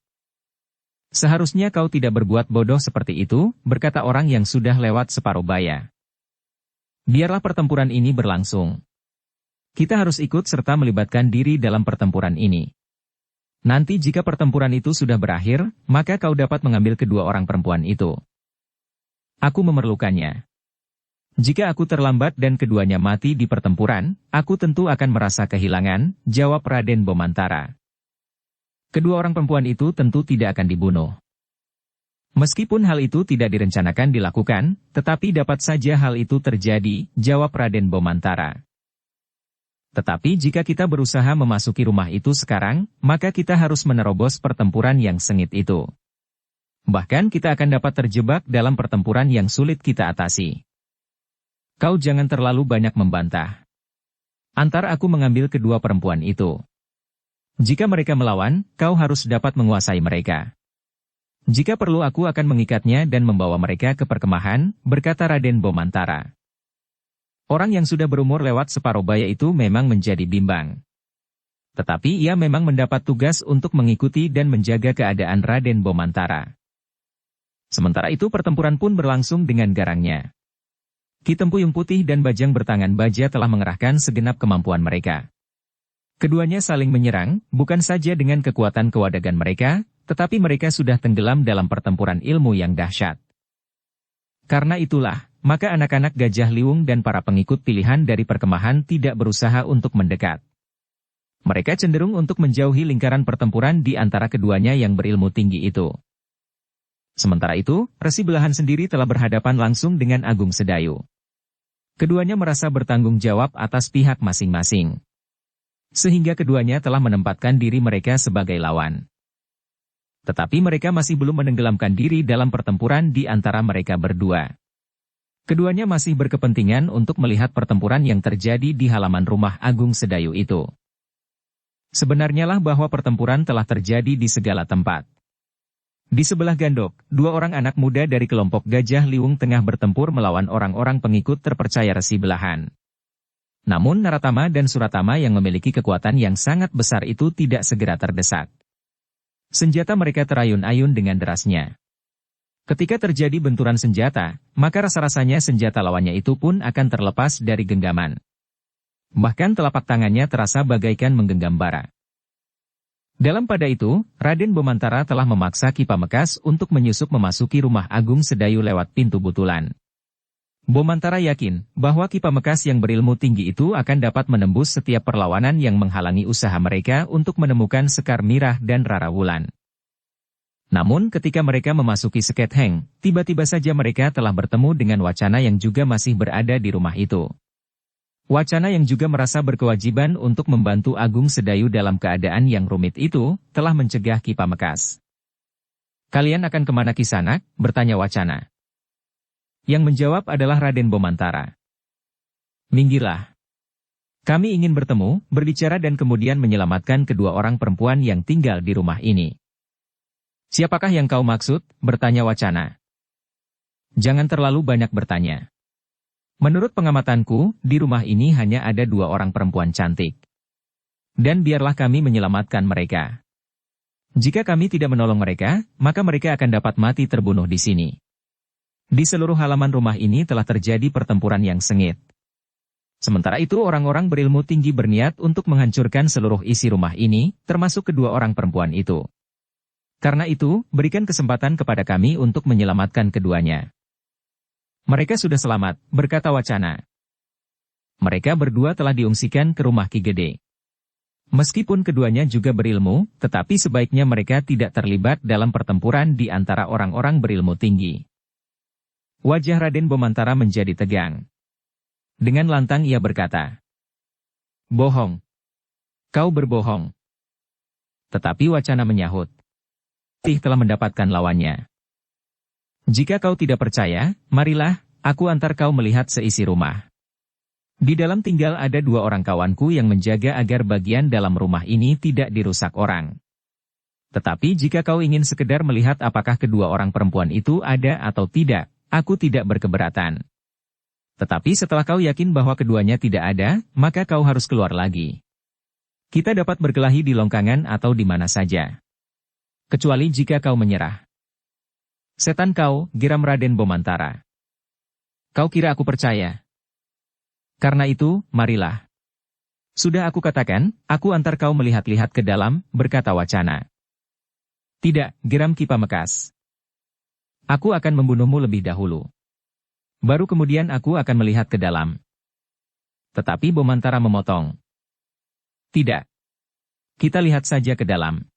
A: Seharusnya kau tidak berbuat bodoh seperti itu, berkata orang yang sudah lewat separuh baya. Biarlah pertempuran ini berlangsung. Kita harus ikut serta melibatkan diri dalam pertempuran ini. Nanti jika pertempuran itu sudah berakhir, maka kau dapat mengambil kedua orang perempuan itu. Aku memerlukannya. Jika aku terlambat dan keduanya mati di pertempuran, aku tentu akan merasa kehilangan, jawab Raden Bomantara. Kedua orang perempuan itu tentu tidak akan dibunuh. Meskipun hal itu tidak direncanakan dilakukan, tetapi dapat saja hal itu terjadi, jawab Raden Bomantara. Tetapi jika kita berusaha memasuki rumah itu sekarang, maka kita harus menerobos pertempuran yang sengit itu. Bahkan kita akan dapat terjebak dalam pertempuran yang sulit kita atasi. Kau jangan terlalu banyak membantah. Antar aku mengambil kedua perempuan itu. Jika mereka melawan, kau harus dapat menguasai mereka. Jika perlu aku akan mengikatnya dan membawa mereka ke perkemahan, berkata Raden Bomantara. Orang yang sudah berumur lewat separuh baya itu memang menjadi bimbang. Tetapi ia memang mendapat tugas untuk mengikuti dan menjaga keadaan Raden Bomantara. Sementara itu pertempuran pun berlangsung dengan garangnya. Ki Tempuyung Putih dan Bajang bertangan baja telah mengerahkan segenap kemampuan mereka. Keduanya saling menyerang, bukan saja dengan kekuatan kewadagan mereka, tetapi mereka sudah tenggelam dalam pertempuran ilmu yang dahsyat. Karena itulah, maka anak-anak Gajah Liwung dan para pengikut pilihan dari perkemahan tidak berusaha untuk mendekat. Mereka cenderung untuk menjauhi lingkaran pertempuran di antara keduanya yang berilmu tinggi itu. Sementara itu, Resi Belahan sendiri telah berhadapan langsung dengan Agung Sedayu. Keduanya merasa bertanggung jawab atas pihak masing-masing. Sehingga keduanya telah menempatkan diri mereka sebagai lawan. Tetapi mereka masih belum menenggelamkan diri dalam pertempuran di antara mereka berdua. Keduanya masih berkepentingan untuk melihat pertempuran yang terjadi di halaman rumah Agung Sedayu itu. Sebenarnya lah bahwa pertempuran telah terjadi di segala tempat. Di sebelah Gandok, dua orang anak muda dari kelompok Gajah Liwung tengah bertempur melawan orang-orang pengikut terpercaya Resi Belahan. Namun Naratama dan Suratama yang memiliki kekuatan yang sangat besar itu tidak segera terdesak. Senjata mereka terayun-ayun dengan derasnya. Ketika terjadi benturan senjata, maka rasa-rasanya senjata lawannya itu pun akan terlepas dari genggaman. Bahkan telapak tangannya terasa bagaikan menggenggam bara. Dalam pada itu, Raden Bomantara telah memaksa Ki Pamekaas untuk menyusup memasuki rumah Agung Sedayu lewat pintu butulan. Bomantara yakin bahwa Ki Pamekaas yang berilmu tinggi itu akan dapat menembus setiap perlawanan yang menghalangi usaha mereka untuk menemukan Sekar Mirah dan Rara Wulan. Namun ketika mereka memasuki Seket Heng, tiba-tiba saja mereka telah bertemu dengan Wacana yang juga masih berada di rumah itu. Wacana yang juga merasa berkewajiban untuk membantu Agung Sedayu dalam keadaan yang rumit itu, telah mencegah Ki Pamekaas. "Kalian akan kemana Kisanak?" bertanya Wacana. Yang menjawab adalah Raden Bomantara. "Minggirlah. Kami ingin bertemu, berbicara dan kemudian menyelamatkan kedua orang perempuan yang tinggal di rumah ini." "Siapakah yang kau maksud?" bertanya Wacana. "Jangan terlalu banyak bertanya. Menurut pengamatanku, di rumah ini hanya ada 2 orang perempuan cantik. Dan biarlah kami menyelamatkan mereka. Jika kami tidak menolong mereka, maka mereka akan dapat mati terbunuh di sini. Di seluruh halaman rumah ini telah terjadi pertempuran yang sengit. Sementara itu orang-orang berilmu tinggi berniat untuk menghancurkan seluruh isi rumah ini, termasuk kedua orang perempuan itu. Karena itu, berikan kesempatan kepada kami untuk menyelamatkan keduanya." "Mereka sudah selamat," berkata Wacana. "Mereka berdua telah diungsikan ke rumah Ki Gede. Meskipun keduanya juga berilmu, tetapi sebaiknya mereka tidak terlibat dalam pertempuran di antara orang-orang berilmu tinggi." Wajah Raden Bomantara menjadi tegang. Dengan lantang ia berkata, "Bohong. Kau berbohong." Tetapi Wacana menyahut, "Telah mendapatkan lawannya. Jika kau tidak percaya, marilah, aku antar kau melihat seisi rumah. Di dalam tinggal ada 2 orang kawanku yang menjaga agar bagian dalam rumah ini tidak dirusak orang. Tetapi jika kau ingin sekedar melihat apakah kedua orang perempuan itu ada atau tidak, aku tidak berkeberatan. Tetapi setelah kau yakin bahwa keduanya tidak ada, maka kau harus keluar lagi. Kita dapat berkelahi di Longkangan atau di mana saja. Kecuali jika kau menyerah." "Setan kau," geram Raden Bomantara. "Kau kira aku percaya? Karena itu, marilah. Sudah aku katakan, aku antar kau melihat-lihat ke dalam," berkata Wacana. "Tidak," geram Ki Pamekaas. "Aku akan membunuhmu lebih dahulu. Baru kemudian aku akan melihat ke dalam." Tetapi Bomantara memotong. "Tidak. Kita lihat saja ke dalam.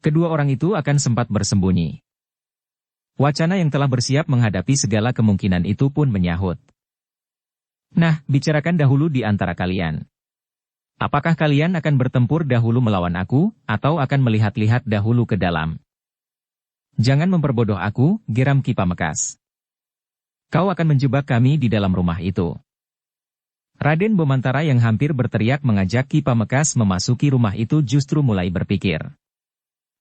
A: Kedua orang itu akan sempat bersembunyi." Wacana yang telah bersiap menghadapi segala kemungkinan itu pun menyahut. "Nah, bicarakan dahulu di antara kalian. Apakah kalian akan bertempur dahulu melawan aku, atau akan melihat-lihat dahulu ke dalam?" "Jangan memperbodoh aku," geram Ki Pamekaas. "Kau akan menjebak kami di dalam rumah itu." Raden Bomantara yang hampir berteriak mengajak Ki Pamekaas memasuki rumah itu justru mulai berpikir.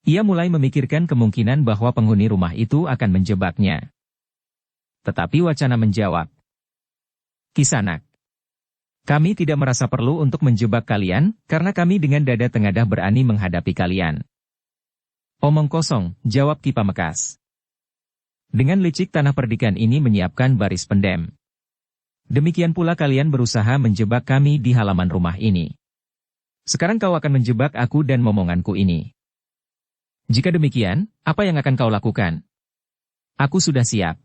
A: Ia mulai memikirkan kemungkinan bahwa penghuni rumah itu akan menjebaknya. Tetapi Wacana menjawab, "Kisanak, kami tidak merasa perlu untuk menjebak kalian, karena kami dengan dada tengadah berani menghadapi kalian." "Omong kosong," jawab Ki Pamekaas. "Dengan licik tanah perdikan ini menyiapkan baris pendem. Demikian pula kalian berusaha menjebak kami di halaman rumah ini. Sekarang kau akan menjebak aku dan momonganku ini. Jika demikian, apa yang akan kau lakukan?" "Aku sudah siap.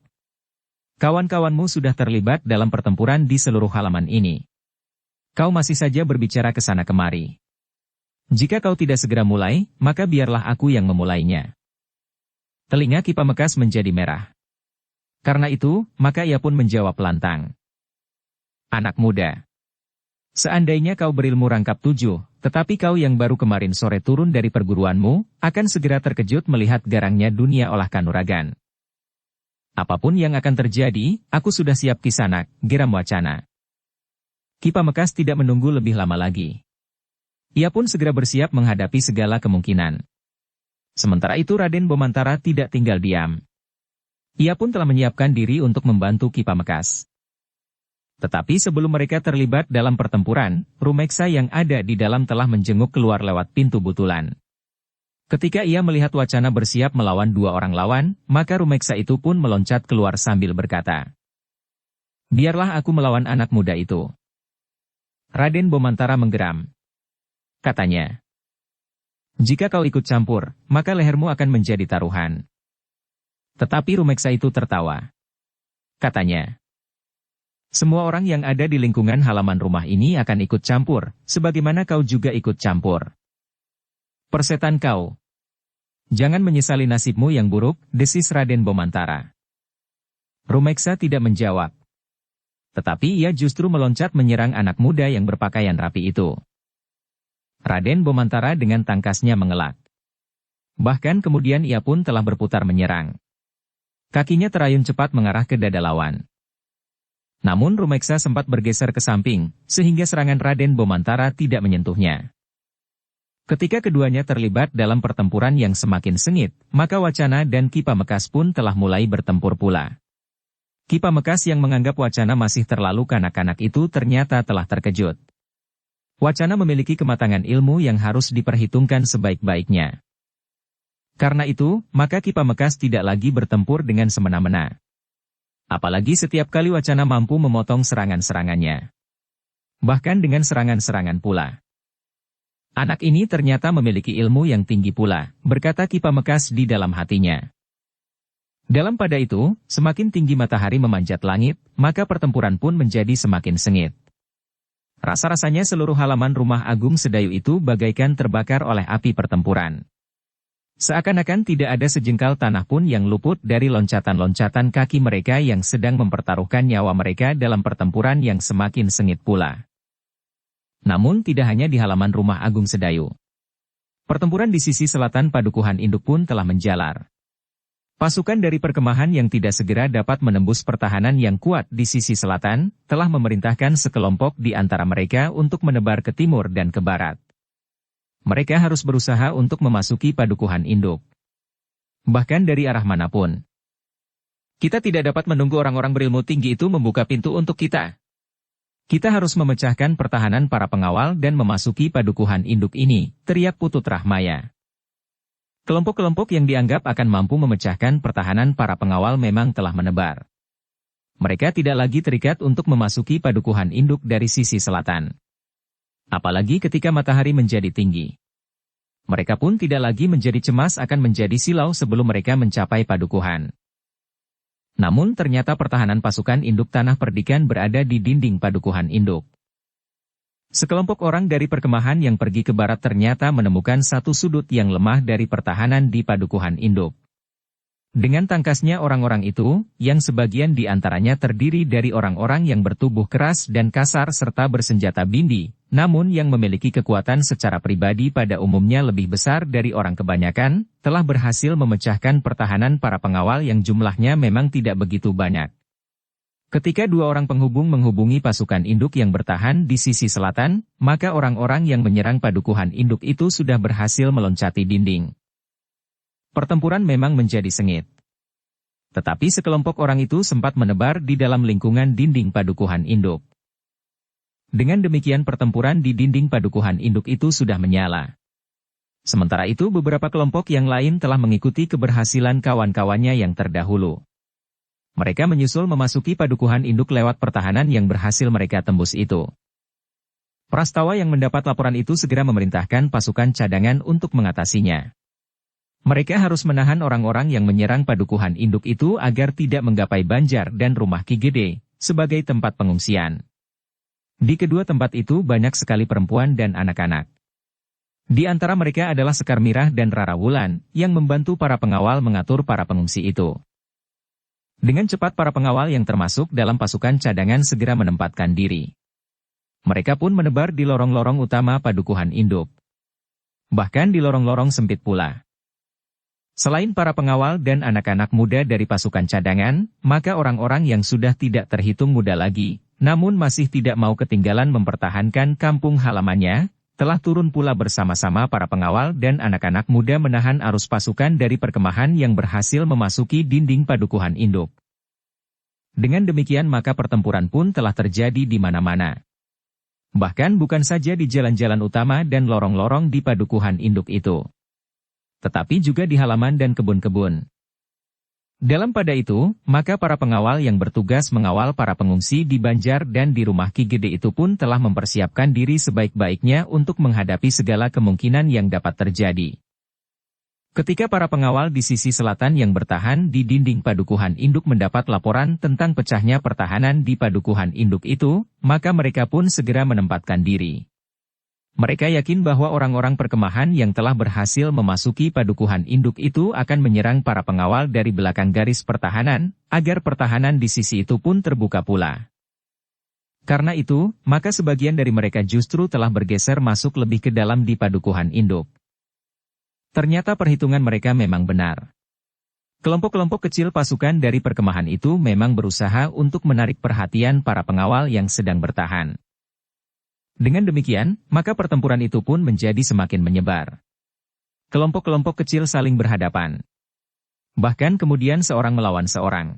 A: Kawan-kawanmu sudah terlibat dalam pertempuran di seluruh halaman ini. Kau masih saja berbicara ke sana kemari. Jika kau tidak segera mulai, maka biarlah aku yang memulainya." Telinga Ki Pamekaas menjadi merah. Karena itu, maka ia pun menjawab lantang, "Anak muda, seandainya kau berilmu rangkap 7, tetapi kau yang baru kemarin sore turun dari perguruanmu, akan segera terkejut melihat garangnya dunia olah kanuragan. Apapun yang akan terjadi, aku sudah siap Kisanak," geram Wacana. Ki Pamekaas tidak menunggu lebih lama lagi. Ia pun segera bersiap menghadapi segala kemungkinan. Sementara itu Raden Bomantara tidak tinggal diam. Ia pun telah menyiapkan diri untuk membantu Ki Pamekaas. Tetapi sebelum mereka terlibat dalam pertempuran, Rumeksa yang ada di dalam telah menjenguk keluar lewat pintu butulan. Ketika ia melihat Wacana bersiap melawan dua orang lawan, maka Rumeksa itu pun meloncat keluar sambil berkata, "Biarlah aku melawan anak muda itu." Raden Bomantara menggeram. Katanya, "Jika kau ikut campur, maka lehermu akan menjadi taruhan." Tetapi Rumeksa itu tertawa. Katanya, "Semua orang yang ada di lingkungan halaman rumah ini akan ikut campur, sebagaimana kau juga ikut campur. Persetan kau. Jangan menyesali nasibmu yang buruk," desis Raden Bomantara. Rumeksa tidak menjawab. Tetapi ia justru meloncat menyerang anak muda yang berpakaian rapi itu. Raden Bomantara dengan tangkasnya mengelak. Bahkan kemudian ia pun telah berputar menyerang. Kakinya terayun cepat mengarah ke dada lawan. Namun Rumeksa sempat bergeser ke samping, sehingga serangan Raden Bomantara tidak menyentuhnya. Ketika keduanya terlibat dalam pertempuran yang semakin sengit, maka Wacana dan Ki Pamekasan pun telah mulai bertempur pula. Ki Pamekasan yang menganggap Wacana masih terlalu kanak-kanak itu ternyata telah terkejut. Wacana memiliki kematangan ilmu yang harus diperhitungkan sebaik-baiknya. Karena itu, maka Ki Pamekasan tidak lagi bertempur dengan semena-mena. Apalagi setiap kali Wacana mampu memotong serangan-serangannya. Bahkan dengan serangan-serangan pula. "Anak ini ternyata memiliki ilmu yang tinggi pula," berkata Ki Pamekasan di dalam hatinya. Dalam pada itu, semakin tinggi matahari memanjat langit, maka pertempuran pun menjadi semakin sengit. Rasa-rasanya seluruh halaman rumah Agung Sedayu itu bagaikan terbakar oleh api pertempuran. Seakan-akan tidak ada sejengkal tanah pun yang luput dari loncatan-loncatan kaki mereka yang sedang mempertaruhkan nyawa mereka dalam pertempuran yang semakin sengit pula. Namun tidak hanya di halaman rumah Agung Sedayu. Pertempuran di sisi selatan Padukuhan Induk pun telah menjalar. Pasukan dari perkemahan yang tidak segera dapat menembus pertahanan yang kuat di sisi selatan, telah memerintahkan sekelompok di antara mereka untuk menebar ke timur dan ke barat. Mereka harus berusaha untuk memasuki Padukuhan Induk. Bahkan dari arah manapun. "Kita tidak dapat menunggu orang-orang berilmu tinggi itu membuka pintu untuk kita. Kita harus memecahkan pertahanan para pengawal dan memasuki Padukuhan Induk ini," teriak Putut Rahmaya. Kelompok-kelompok yang dianggap akan mampu memecahkan pertahanan para pengawal memang telah menebar. Mereka tidak lagi terikat untuk memasuki Padukuhan Induk dari sisi selatan. Apalagi ketika matahari menjadi tinggi. Mereka pun tidak lagi menjadi cemas akan menjadi silau sebelum mereka mencapai Padukuhan. Namun ternyata pertahanan pasukan induk Tanah Perdikan berada di dinding Padukuhan Induk. Sekelompok orang dari perkemahan yang pergi ke barat ternyata menemukan satu sudut yang lemah dari pertahanan di Padukuhan Induk. Dengan tangkasnya orang-orang itu, yang sebagian di antaranya terdiri dari orang-orang yang bertubuh keras dan kasar serta bersenjata bindi, namun yang memiliki kekuatan secara pribadi pada umumnya lebih besar dari orang kebanyakan, telah berhasil memecahkan pertahanan para pengawal yang jumlahnya memang tidak begitu banyak. Ketika dua orang penghubung menghubungi pasukan induk yang bertahan di sisi selatan, maka orang-orang yang menyerang Padukuhan Induk itu sudah berhasil meloncati dinding. Pertempuran memang menjadi sengit. Tetapi sekelompok orang itu sempat menebar di dalam lingkungan dinding Padukuhan Induk. Dengan demikian pertempuran di dinding Padukuhan Induk itu sudah menyala. Sementara itu beberapa kelompok yang lain telah mengikuti keberhasilan kawan-kawannya yang terdahulu. Mereka menyusul memasuki Padukuhan Induk lewat pertahanan yang berhasil mereka tembus itu. Prastawa yang mendapat laporan itu segera memerintahkan pasukan cadangan untuk mengatasinya. Mereka harus menahan orang-orang yang menyerang Padukuhan Induk itu agar tidak menggapai Banjar dan rumah Ki Gede sebagai tempat pengungsian. Di kedua tempat itu banyak sekali perempuan dan anak-anak. Di antara mereka adalah Sekar Mirah dan Rara Wulan yang membantu para pengawal mengatur para pengungsi itu. Dengan cepat para pengawal yang termasuk dalam pasukan cadangan segera menempatkan diri. Mereka pun menebar di lorong-lorong utama Padukuhan Induk. Bahkan di lorong-lorong sempit pula. Selain para pengawal dan anak-anak muda dari pasukan cadangan, maka orang-orang yang sudah tidak terhitung muda lagi, namun masih tidak mau ketinggalan mempertahankan kampung halamannya, telah turun pula bersama-sama para pengawal dan anak-anak muda menahan arus pasukan dari perkemahan yang berhasil memasuki dinding Padukuhan Induk. Dengan demikian maka pertempuran pun telah terjadi di mana-mana. Bahkan bukan saja di jalan-jalan utama dan lorong-lorong di Padukuhan Induk itu. tetapi juga di halaman dan kebun-kebun. Dalam pada itu, maka para pengawal yang bertugas mengawal para pengungsi di Banjar dan di rumah Ki Gede itu pun telah mempersiapkan diri sebaik-baiknya untuk menghadapi segala kemungkinan yang dapat terjadi. Ketika para pengawal di sisi selatan yang bertahan di dinding Padukuhan Induk mendapat laporan tentang pecahnya pertahanan di Padukuhan Induk itu, maka mereka pun segera menempatkan diri. Mereka yakin bahwa orang-orang perkemahan yang telah berhasil memasuki Padukuhan Induk itu akan menyerang para pengawal dari belakang garis pertahanan, agar pertahanan di sisi itu pun terbuka pula. Karena itu, maka sebagian dari mereka justru telah bergeser masuk lebih ke dalam di Padukuhan Induk. Ternyata perhitungan mereka memang benar. Kelompok-kelompok kecil pasukan dari perkemahan itu memang berusaha untuk menarik perhatian para pengawal yang sedang bertahan. Dengan demikian, maka pertempuran itu pun menjadi semakin menyebar. Kelompok-kelompok kecil saling berhadapan. Bahkan kemudian seorang melawan seorang.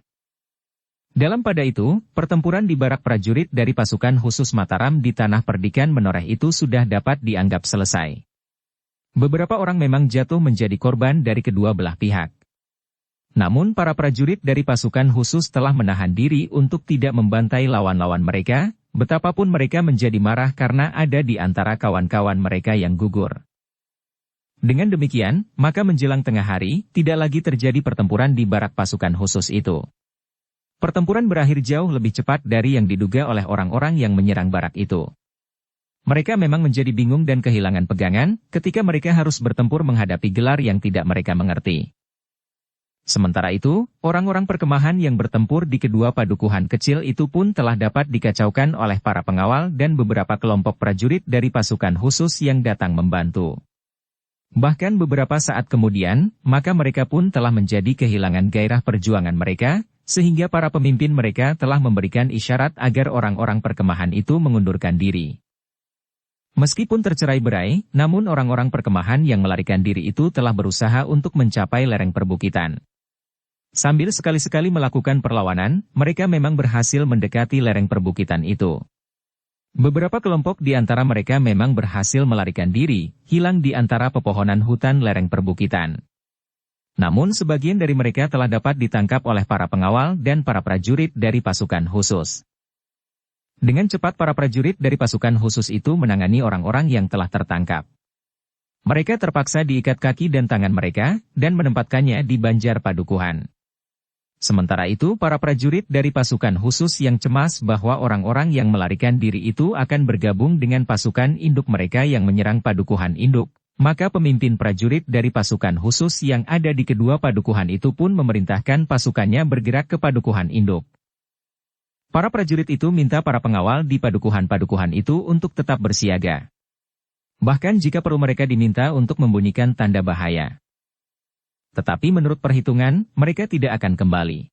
A: Dalam pada itu, pertempuran di barak prajurit dari pasukan khusus Mataram di Tanah Perdikan Menoreh itu sudah dapat dianggap selesai. Beberapa orang memang jatuh menjadi korban dari kedua belah pihak. Namun para prajurit dari pasukan khusus telah menahan diri untuk tidak membantai lawan-lawan mereka, betapapun mereka menjadi marah karena ada di antara kawan-kawan mereka yang gugur. Dengan demikian, maka menjelang tengah hari, tidak lagi terjadi pertempuran di barak pasukan khusus itu. Pertempuran berakhir jauh lebih cepat dari yang diduga oleh orang-orang yang menyerang barak itu. Mereka memang menjadi bingung dan kehilangan pegangan, ketika mereka harus bertempur menghadapi gelar yang tidak mereka mengerti. Sementara itu, orang-orang perkemahan yang bertempur di kedua padukuhan kecil itu pun telah dapat dikacaukan oleh para pengawal dan beberapa kelompok prajurit dari pasukan khusus yang datang membantu. Bahkan beberapa saat kemudian, maka mereka pun telah menjadi kehilangan gairah perjuangan mereka, sehingga para pemimpin mereka telah memberikan isyarat agar orang-orang perkemahan itu mengundurkan diri. Meskipun tercerai-berai, namun orang-orang perkemahan yang melarikan diri itu telah berusaha untuk mencapai lereng perbukitan. Sambil sekali-sekali melakukan perlawanan, mereka memang berhasil mendekati lereng perbukitan itu. Beberapa kelompok di antara mereka memang berhasil melarikan diri, hilang di antara pepohonan hutan lereng perbukitan. Namun sebagian dari mereka telah dapat ditangkap oleh para pengawal dan para prajurit dari pasukan khusus. Dengan cepat para prajurit dari pasukan khusus itu menangani orang-orang yang telah tertangkap. Mereka terpaksa diikat kaki dan tangan mereka, dan menempatkannya di Banjar Padukuhan. Sementara itu para prajurit dari pasukan khusus yang cemas bahwa orang-orang yang melarikan diri itu akan bergabung dengan pasukan induk mereka yang menyerang Padukuhan Induk, maka pemimpin prajurit dari pasukan khusus yang ada di kedua padukuhan itu pun memerintahkan pasukannya bergerak ke Padukuhan Induk. Para prajurit itu minta para pengawal di padukuhan-padukuhan itu untuk tetap bersiaga. Bahkan jika perlu mereka diminta untuk membunyikan tanda bahaya. Tetapi menurut perhitungan, mereka tidak akan kembali.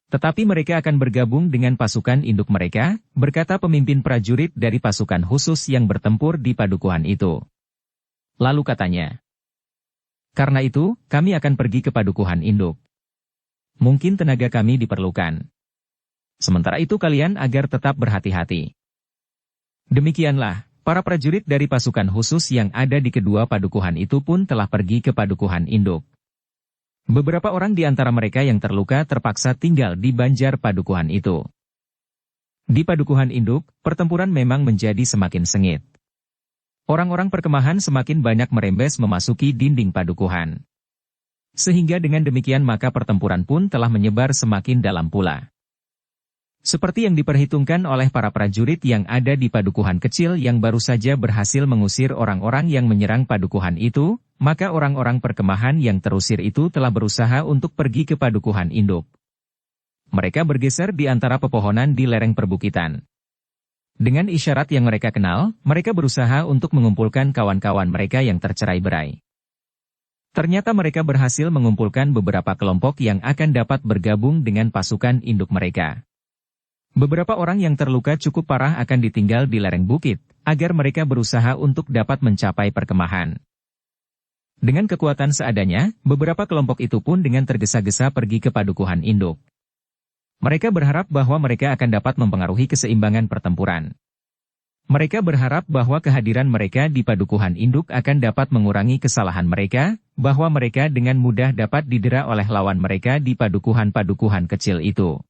A: Tetapi mereka akan bergabung dengan pasukan induk mereka, berkata pemimpin prajurit dari pasukan khusus yang bertempur di padukuhan itu. Lalu katanya, "Karena itu, kami akan pergi ke padukuhan induk. Mungkin tenaga kami diperlukan. Sementara itu kalian agar tetap berhati-hati." Demikianlah, para prajurit dari pasukan khusus yang ada di kedua padukuhan itu pun telah pergi ke padukuhan induk. Beberapa orang di antara mereka yang terluka terpaksa tinggal di Banjar Padukuhan itu. Di Padukuhan Induk, pertempuran memang menjadi semakin sengit. Orang-orang perkemahan semakin banyak merembes memasuki dinding padukuhan. Sehingga dengan demikian maka pertempuran pun telah menyebar semakin dalam pula. Seperti yang diperhitungkan oleh para prajurit yang ada di padukuhan kecil yang baru saja berhasil mengusir orang-orang yang menyerang padukuhan itu, maka orang-orang perkemahan yang terusir itu telah berusaha untuk pergi ke padukuhan induk. Mereka bergeser di antara pepohonan di lereng perbukitan. Dengan isyarat yang mereka kenal, mereka berusaha untuk mengumpulkan kawan-kawan mereka yang tercerai-berai. Ternyata mereka berhasil mengumpulkan beberapa kelompok yang akan dapat bergabung dengan pasukan induk mereka. Beberapa orang yang terluka cukup parah akan ditinggal di lereng bukit, agar mereka berusaha untuk dapat mencapai perkemahan. Dengan kekuatan seadanya, beberapa kelompok itu pun dengan tergesa-gesa pergi ke padukuhan induk. Mereka berharap bahwa mereka akan dapat mempengaruhi keseimbangan pertempuran. Mereka berharap bahwa kehadiran mereka di padukuhan induk akan dapat mengurangi kesalahan mereka, bahwa mereka dengan mudah dapat didera oleh lawan mereka di padukuhan-padukuhan kecil itu.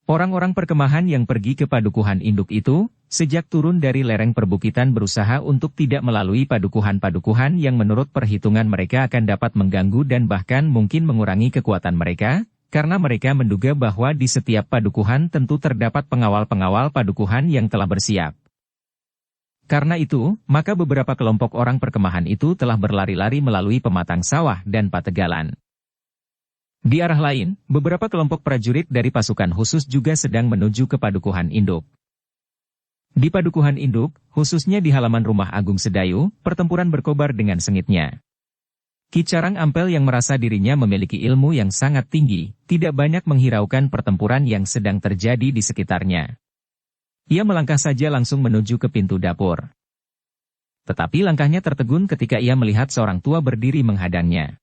A: Orang-orang perkemahan yang pergi ke padukuhan induk itu, sejak turun dari lereng perbukitan berusaha untuk tidak melalui padukuhan-padukuhan yang menurut perhitungan mereka akan dapat mengganggu dan bahkan mungkin mengurangi kekuatan mereka, karena mereka menduga bahwa di setiap padukuhan tentu terdapat pengawal-pengawal padukuhan yang telah bersiap. Karena itu, maka beberapa kelompok orang perkemahan itu telah berlari-lari melalui pematang sawah dan pategalan. Di arah lain, beberapa kelompok prajurit dari pasukan khusus juga sedang menuju ke padukuhan induk. Di padukuhan induk, khususnya di halaman rumah Agung Sedayu, pertempuran berkobar dengan sengitnya. Ki Carang Ampel yang merasa dirinya memiliki ilmu yang sangat tinggi, tidak banyak menghiraukan pertempuran yang sedang terjadi di sekitarnya. Ia melangkah saja langsung menuju ke pintu dapur. Tetapi langkahnya tertegun ketika ia melihat seorang tua berdiri menghadangnya.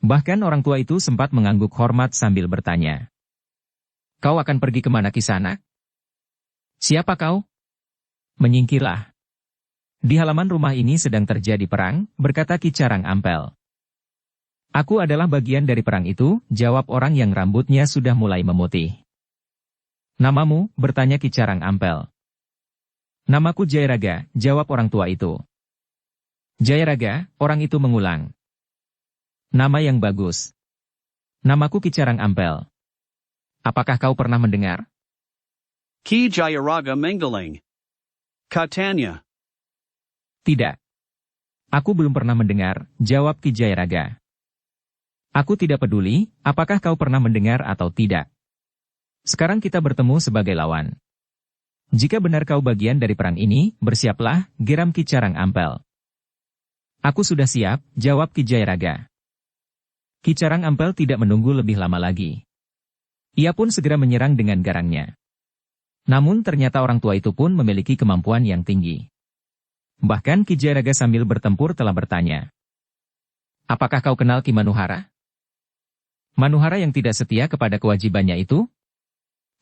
A: Bahkan orang tua itu sempat mengangguk hormat sambil bertanya. "Kau akan pergi kemana Kisanak?" "Siapa kau?" "Menyingkirlah. Di halaman rumah ini sedang terjadi perang," berkata Ki Carang Ampel. "Aku adalah bagian dari perang itu," jawab orang yang rambutnya sudah mulai memutih. "Namamu?" bertanya Ki Carang Ampel. "Namaku Jayaraga," jawab orang tua itu. "Jayaraga," orang itu mengulang. "Nama yang bagus. Namaku Ki Carang Ampel. Apakah kau pernah mendengar?"
B: Ki Jayaraga Menggaling. Katanya.
A: "Tidak. Aku belum pernah mendengar," jawab Ki Jayaraga. "Aku tidak peduli, apakah kau pernah mendengar atau tidak. Sekarang kita bertemu sebagai lawan. Jika benar kau bagian dari perang ini, bersiaplah," geram Ki Carang Ampel. "Aku sudah siap," jawab Ki Jayaraga. Ki Carang Ampel tidak menunggu lebih lama lagi. Ia pun segera menyerang dengan garangnya. Namun ternyata orang tua itu pun memiliki kemampuan yang tinggi. Bahkan Ki Jayaraga sambil bertempur telah bertanya. "Apakah kau kenal Ki Manuhara?" "Manuhara yang tidak setia kepada kewajibannya itu?"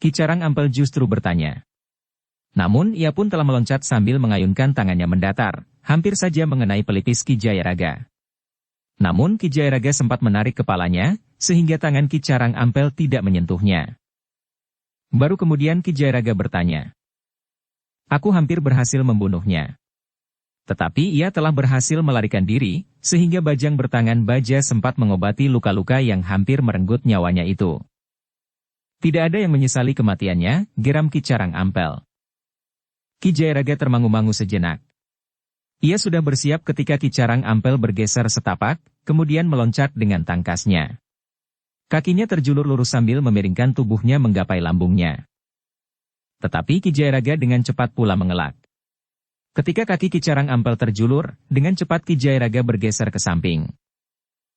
A: Ki Carang Ampel justru bertanya. Namun ia pun telah meloncat sambil mengayunkan tangannya mendatar, hampir saja mengenai pelipis Ki Jayaraga. Namun Ki Jayaraga sempat menarik kepalanya, sehingga tangan Ki Carang Ampel tidak menyentuhnya. Baru kemudian Ki Jayaraga bertanya. "Aku hampir berhasil membunuhnya. Tetapi ia telah berhasil melarikan diri, sehingga bajang bertangan baja sempat mengobati luka-luka yang hampir merenggut nyawanya itu." "Tidak ada yang menyesali kematiannya," geram Ki Carang Ampel. Ki Jayaraga termangu-mangu sejenak. Ia sudah bersiap ketika Ki Carang Ampel bergeser setapak, kemudian meloncat dengan tangkasnya. Kakinya terjulur lurus sambil memiringkan tubuhnya menggapai lambungnya. Tetapi Ki Jayaraga dengan cepat pula mengelak. Ketika kaki Ki Carang Ampel terjulur, dengan cepat Ki Jayaraga bergeser ke samping.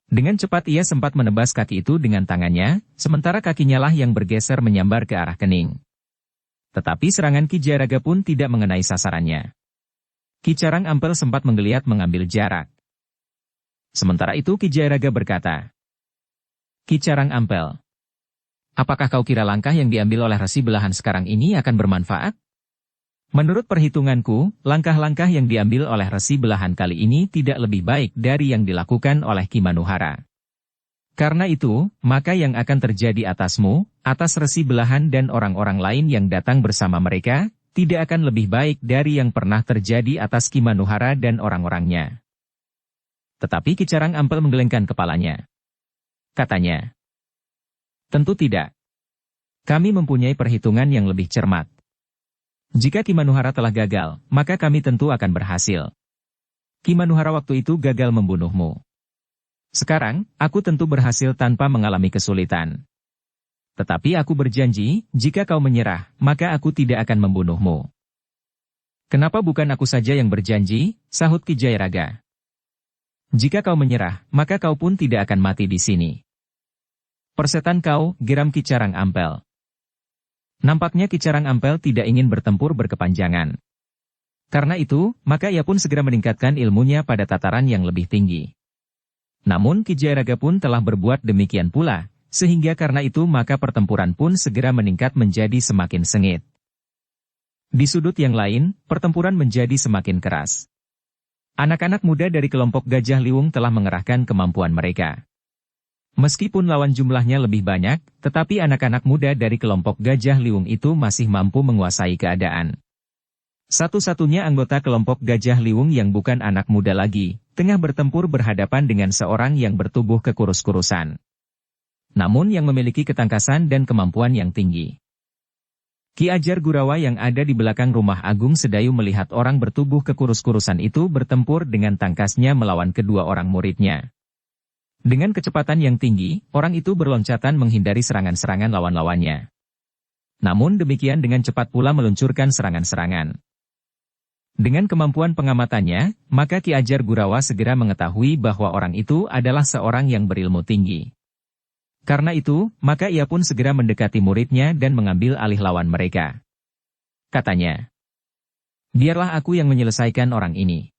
A: Dengan cepat ia sempat menebas kaki itu dengan tangannya, sementara kakinya lah yang bergeser menyambar ke arah kening. Tetapi serangan Ki Jayaraga pun tidak mengenai sasarannya. Ki Carang Ampel sempat menggeliat mengambil jarak. Sementara itu Ki Jayaraga berkata, "Ki Carang Ampel, apakah kau kira langkah yang diambil oleh Resi Belahan sekarang ini akan bermanfaat? Menurut perhitunganku, langkah-langkah yang diambil oleh Resi Belahan kali ini tidak lebih baik dari yang dilakukan oleh Ki Manuhara. Karena itu, maka yang akan terjadi atasmu, atas Resi Belahan dan orang-orang lain yang datang bersama mereka, tidak akan lebih baik dari yang pernah terjadi atas Ki Manuhara dan orang-orangnya." Tetapi Ki Carang Ampel menggelengkan kepalanya. Katanya, "Tentu tidak. Kami mempunyai perhitungan yang lebih cermat. Jika Ki Manuhara telah gagal, maka kami tentu akan berhasil. Ki Manuhara waktu itu gagal membunuhmu. Sekarang, aku tentu berhasil tanpa mengalami kesulitan. Tetapi aku berjanji, jika kau menyerah, maka aku tidak akan membunuhmu." "Kenapa bukan aku saja yang berjanji?" sahut Ki Jayaraga. "Jika kau menyerah, maka kau pun tidak akan mati di sini." "Persetan kau," geram Ki Carang Ampel. Nampaknya Ki Carang Ampel tidak ingin bertempur berkepanjangan. Karena itu, maka ia pun segera meningkatkan ilmunya pada tataran yang lebih tinggi. Namun Ki Jayaraga pun telah berbuat demikian pula, sehingga karena itu maka pertempuran pun segera meningkat menjadi semakin sengit. Di sudut yang lain, pertempuran menjadi semakin keras. Anak-anak muda dari kelompok Gajah Liwung telah mengerahkan kemampuan mereka. Meskipun lawan jumlahnya lebih banyak, tetapi anak-anak muda dari kelompok Gajah Liwung itu masih mampu menguasai keadaan. Satu-satunya anggota kelompok Gajah Liwung yang bukan anak muda lagi, tengah bertempur berhadapan dengan seorang yang bertubuh kekurus-kurusan, namun yang memiliki ketangkasan dan kemampuan yang tinggi. Ki Ajar Gurawa yang ada di belakang rumah Agung Sedayu melihat orang bertubuh kekurus-kurusan itu bertempur dengan tangkasnya melawan kedua orang muridnya. Dengan kecepatan yang tinggi, orang itu berloncatan menghindari serangan-serangan lawan-lawannya. Namun demikian dengan cepat pula meluncurkan serangan-serangan. Dengan kemampuan pengamatannya, maka Ki Ajar Gurawa segera mengetahui bahwa orang itu adalah seorang yang berilmu tinggi. Karena itu, maka ia pun segera mendekati muridnya dan mengambil alih lawan mereka. Katanya, "Biarlah aku yang menyelesaikan orang ini."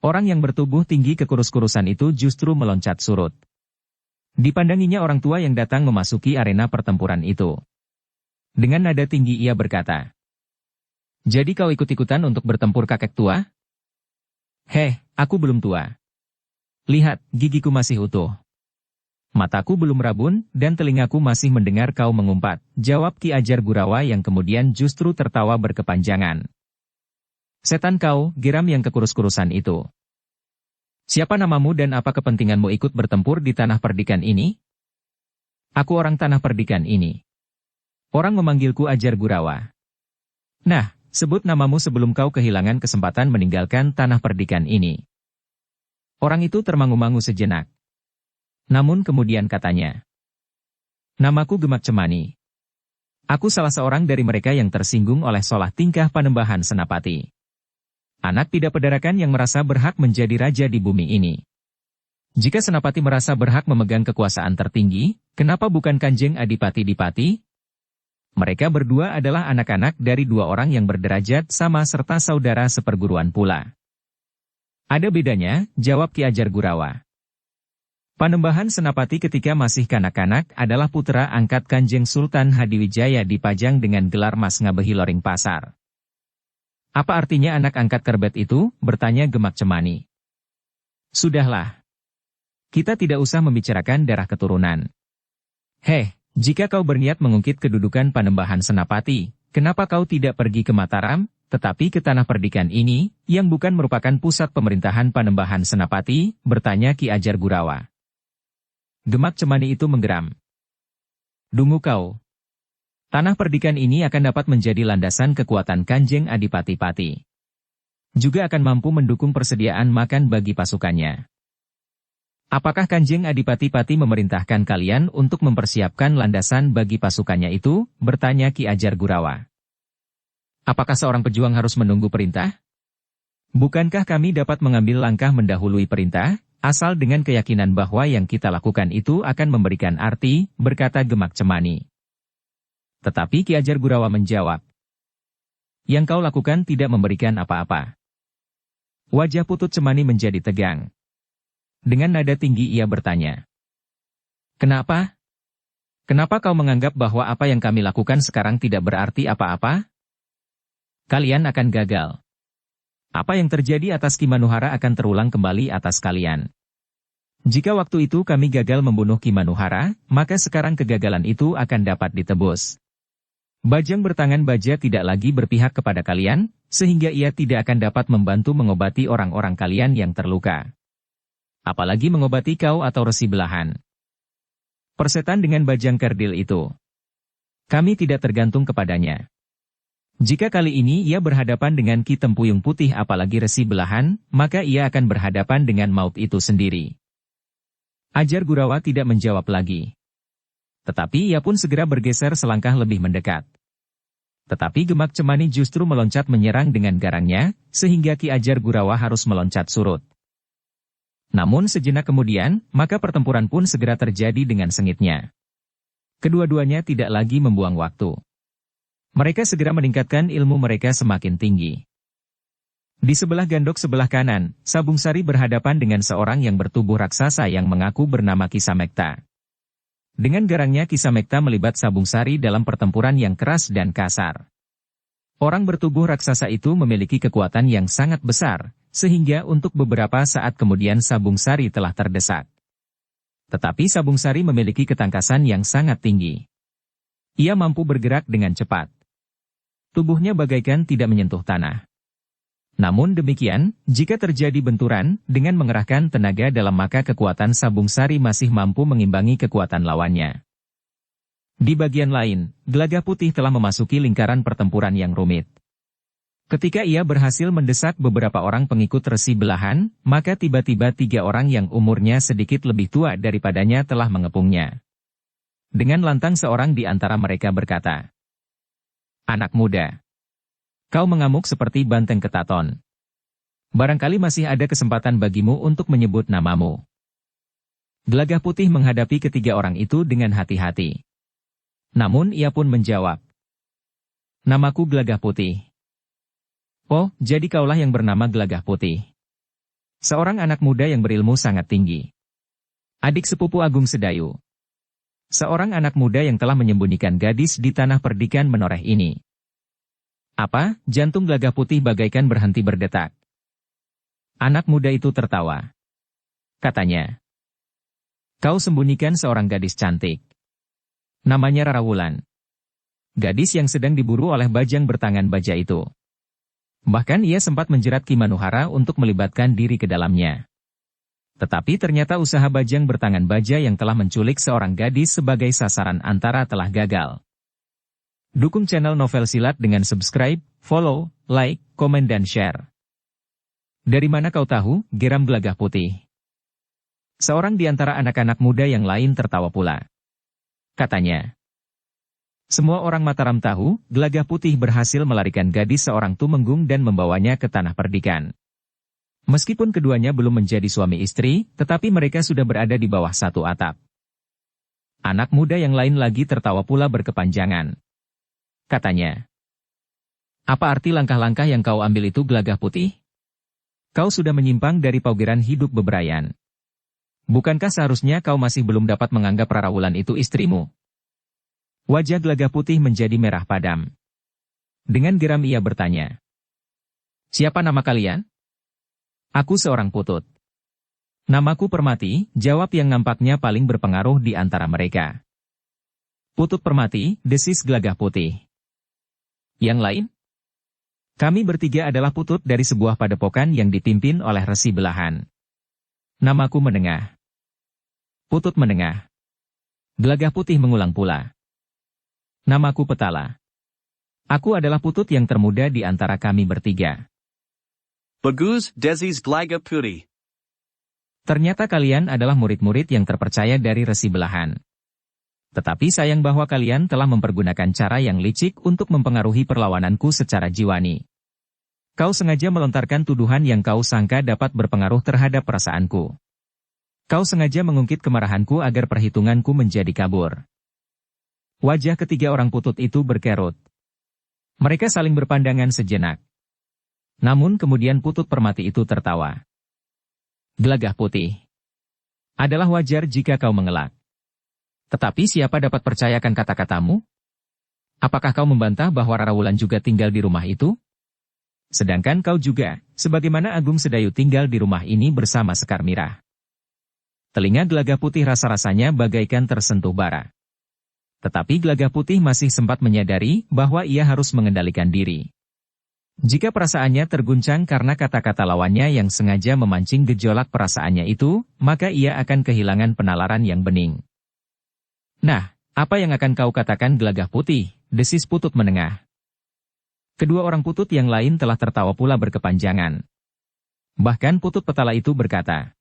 A: Orang yang bertubuh tinggi kekurus-kurusan itu justru meloncat surut. Dipandanginya orang tua yang datang memasuki arena pertempuran itu. Dengan nada tinggi ia berkata, "Jadi kau ikut-ikutan untuk bertempur kakek tua?" "Heh, aku belum tua. Lihat, gigiku masih utuh. Mataku belum rabun, dan telingaku masih mendengar kau mengumpat," jawab Ki Ajar Gurawa yang kemudian justru tertawa berkepanjangan. "Setan kau," geram yang kekurus-kurusan itu. "Siapa namamu dan apa kepentinganmu ikut bertempur di tanah perdikan ini?" "Aku orang tanah perdikan ini. Orang memanggilku Ajar Gurawa." "Nah, sebut namamu sebelum kau kehilangan kesempatan meninggalkan tanah perdikan ini." Orang itu termangu-mangu sejenak. Namun kemudian katanya, "Namaku Gemak Cemani. Aku salah seorang dari mereka yang tersinggung oleh solah tingkah Panembahan Senapati. Anak tidak pedarakan yang merasa berhak menjadi raja di bumi ini. Jika Senapati merasa berhak memegang kekuasaan tertinggi, kenapa bukan Kanjeng Adipati-Dipati? Mereka berdua adalah anak-anak dari dua orang yang berderajat sama serta saudara seperguruan pula." "Ada bedanya," jawab Ki Ajar Gurawa. "Panembahan Senapati ketika masih kanak-kanak adalah putra angkat Kanjeng Sultan Hadiwijaya dipajang dengan gelar Mas Ngabehi Loring Pasar." "Apa artinya anak angkat Kerbet itu?" bertanya Gemak Cemani. "Sudahlah. Kita tidak usah membicarakan darah keturunan. Heh, jika kau berniat mengungkit kedudukan Panembahan Senapati, kenapa kau tidak pergi ke Mataram, tetapi ke tanah perdikan ini, yang bukan merupakan pusat pemerintahan Panembahan Senapati?" bertanya Ki Ajar Gurawa. Gemak Cemani itu menggeram. "Dungu kau. Tanah perdikan ini akan dapat menjadi landasan kekuatan Kanjeng Adipati-Pati. Juga akan mampu mendukung persediaan makan bagi pasukannya. Apakah Kanjeng Adipati-Pati memerintahkan kalian untuk mempersiapkan landasan bagi pasukannya itu?" bertanya Ki Ajar Gurawa. "Apakah seorang pejuang harus menunggu perintah? Bukankah kami dapat mengambil langkah mendahului perintah, asal dengan keyakinan bahwa yang kita lakukan itu akan memberikan arti," berkata Gemak Cemani. Tetapi Ki Ajar Gurawa menjawab, "Yang kau lakukan tidak memberikan apa-apa." Wajah Putut Cemani menjadi tegang. Dengan nada tinggi ia bertanya, "Kenapa? Kenapa kau menganggap bahwa apa yang kami lakukan sekarang tidak berarti apa-apa? Kalian akan gagal. Apa yang terjadi atas Ki Manuhara akan terulang kembali atas kalian. Jika waktu itu kami gagal membunuh Ki Manuhara, maka sekarang kegagalan itu akan dapat ditebus. Bajang Bertangan Baja tidak lagi berpihak kepada kalian, sehingga ia tidak akan dapat membantu mengobati orang-orang kalian yang terluka. Apalagi mengobati kau atau Resi Belahan. Persetan dengan Bajang Kerdil itu. Kami tidak tergantung kepadanya. Jika kali ini ia berhadapan dengan Ki Tempuyung Putih apalagi Resi Belahan, maka ia akan berhadapan dengan maut itu sendiri." Ajar Gurawa tidak menjawab lagi. Tetapi ia pun segera bergeser selangkah lebih mendekat. Tetapi Gemak Cemani justru meloncat menyerang dengan garangnya, sehingga Ki Ajar Gurawa harus meloncat surut. Namun sejenak kemudian, maka pertempuran pun segera terjadi dengan sengitnya. Kedua-duanya tidak lagi membuang waktu. Mereka segera meningkatkan ilmu mereka semakin tinggi. Di sebelah gandok sebelah kanan, Sabung Sari berhadapan dengan seorang yang bertubuh raksasa yang mengaku bernama Kisamekta. Dengan garangnya Kisamekta melibat Sabung Sari dalam pertempuran yang keras dan kasar. Orang bertubuh raksasa itu memiliki kekuatan yang sangat besar, sehingga untuk beberapa saat kemudian Sabung Sari telah terdesak. Tetapi Sabung Sari memiliki ketangkasan yang sangat tinggi. Ia mampu bergerak dengan cepat. Tubuhnya bagaikan tidak menyentuh tanah. Namun demikian, jika terjadi benturan, dengan mengerahkan tenaga dalam maka kekuatan Sabung Sari masih mampu mengimbangi kekuatan lawannya. Di bagian lain, Gelagah Putih telah memasuki lingkaran pertempuran yang rumit. Ketika ia berhasil mendesak beberapa orang pengikut Resi Belahan, maka tiba-tiba 3 orang yang umurnya sedikit lebih tua daripadanya telah mengepungnya. Dengan lantang seorang di antara mereka berkata, "Anak muda, kau mengamuk seperti banteng ketaton. Barangkali masih ada kesempatan bagimu untuk menyebut namamu." Gelagah Putih menghadapi ketiga orang itu dengan hati-hati. Namun ia pun menjawab, "Namaku Gelagah Putih." "Oh, jadi kaulah yang bernama Gelagah Putih." Seorang anak muda yang berilmu sangat tinggi. Adik sepupu Agung Sedayu. Seorang anak muda yang telah menyembunyikan gadis di tanah perdikan menoreh ini. "Apa?" Jantung Gelagah Putih bagaikan berhenti berdetak. Anak muda itu tertawa. Katanya, "Kau sembunyikan seorang gadis cantik. Namanya Rara Wulan. Gadis yang sedang diburu oleh bajang bertangan baja itu. Bahkan ia sempat menjerat Ki Manuhara untuk melibatkan diri ke dalamnya. Tetapi ternyata usaha bajang bertangan baja yang telah menculik seorang gadis sebagai sasaran antara telah gagal." Dukung channel Novel Silat dengan subscribe, follow, like, komen dan share. "Dari mana kau tahu?" geram Gelagah Putih. Seorang di antara anak-anak muda yang lain tertawa pula. Katanya, "Semua orang Mataram tahu, Gelagah Putih berhasil melarikan gadis seorang tumenggung dan membawanya ke tanah perdikan. Meskipun keduanya belum menjadi suami istri, tetapi mereka sudah berada di bawah satu atap." Anak muda yang lain lagi tertawa pula berkepanjangan. Katanya, "Apa arti langkah-langkah yang kau ambil itu, Gelagah Putih? Kau sudah menyimpang dari paugeran hidup beberayan. Bukankah seharusnya kau masih belum dapat menganggap Rara Wulan itu istrimu?" Wajah Gelagah Putih menjadi merah padam. Dengan geram ia bertanya, "Siapa nama kalian?" "Aku seorang putut." "Namaku Permati," jawab yang nampaknya paling berpengaruh di antara mereka. "Putut Permati," desis Gelagah Putih. "Yang lain?" "Kami bertiga adalah putut dari sebuah padepokan yang dipimpin oleh Resi Belahan. Namaku Menengah." "Putut Menengah." Gelagah Putih mengulang pula. "Namaku Petala. Aku adalah putut yang termuda di antara kami bertiga."
B: Bagus Desis Gelagah Putih.
A: "Ternyata kalian adalah murid-murid yang terpercaya dari Resi Belahan. Tetapi sayang bahwa kalian telah mempergunakan cara yang licik untuk mempengaruhi perlawananku secara jiwani. Kau sengaja melontarkan tuduhan yang kau sangka dapat berpengaruh terhadap perasaanku. Kau sengaja mengungkit kemarahanku agar perhitunganku menjadi kabur." Wajah ketiga orang putut itu berkerut. Mereka saling berpandangan sejenak. Namun kemudian Putut Permati itu tertawa. "Gelagah Putih, adalah wajar jika kau mengelak. Tetapi siapa dapat percayakan kata-katamu? Apakah kau membantah bahwa Rara Wulan juga tinggal di rumah itu? Sedangkan kau juga, sebagaimana Agung Sedayu tinggal di rumah ini bersama Sekar Mirah." Telinga Gelagah Putih rasa-rasanya bagaikan tersentuh bara. Tetapi Gelagah Putih masih sempat menyadari bahwa ia harus mengendalikan diri. Jika perasaannya terguncang karena kata-kata lawannya yang sengaja memancing gejolak perasaannya itu, maka ia akan kehilangan penalaran yang bening. "Nah, apa yang akan kau katakan, Gelagah Putih?" desis Putut Menengah. Kedua orang putut yang lain telah tertawa pula berkepanjangan. Bahkan Putut Petala itu berkata,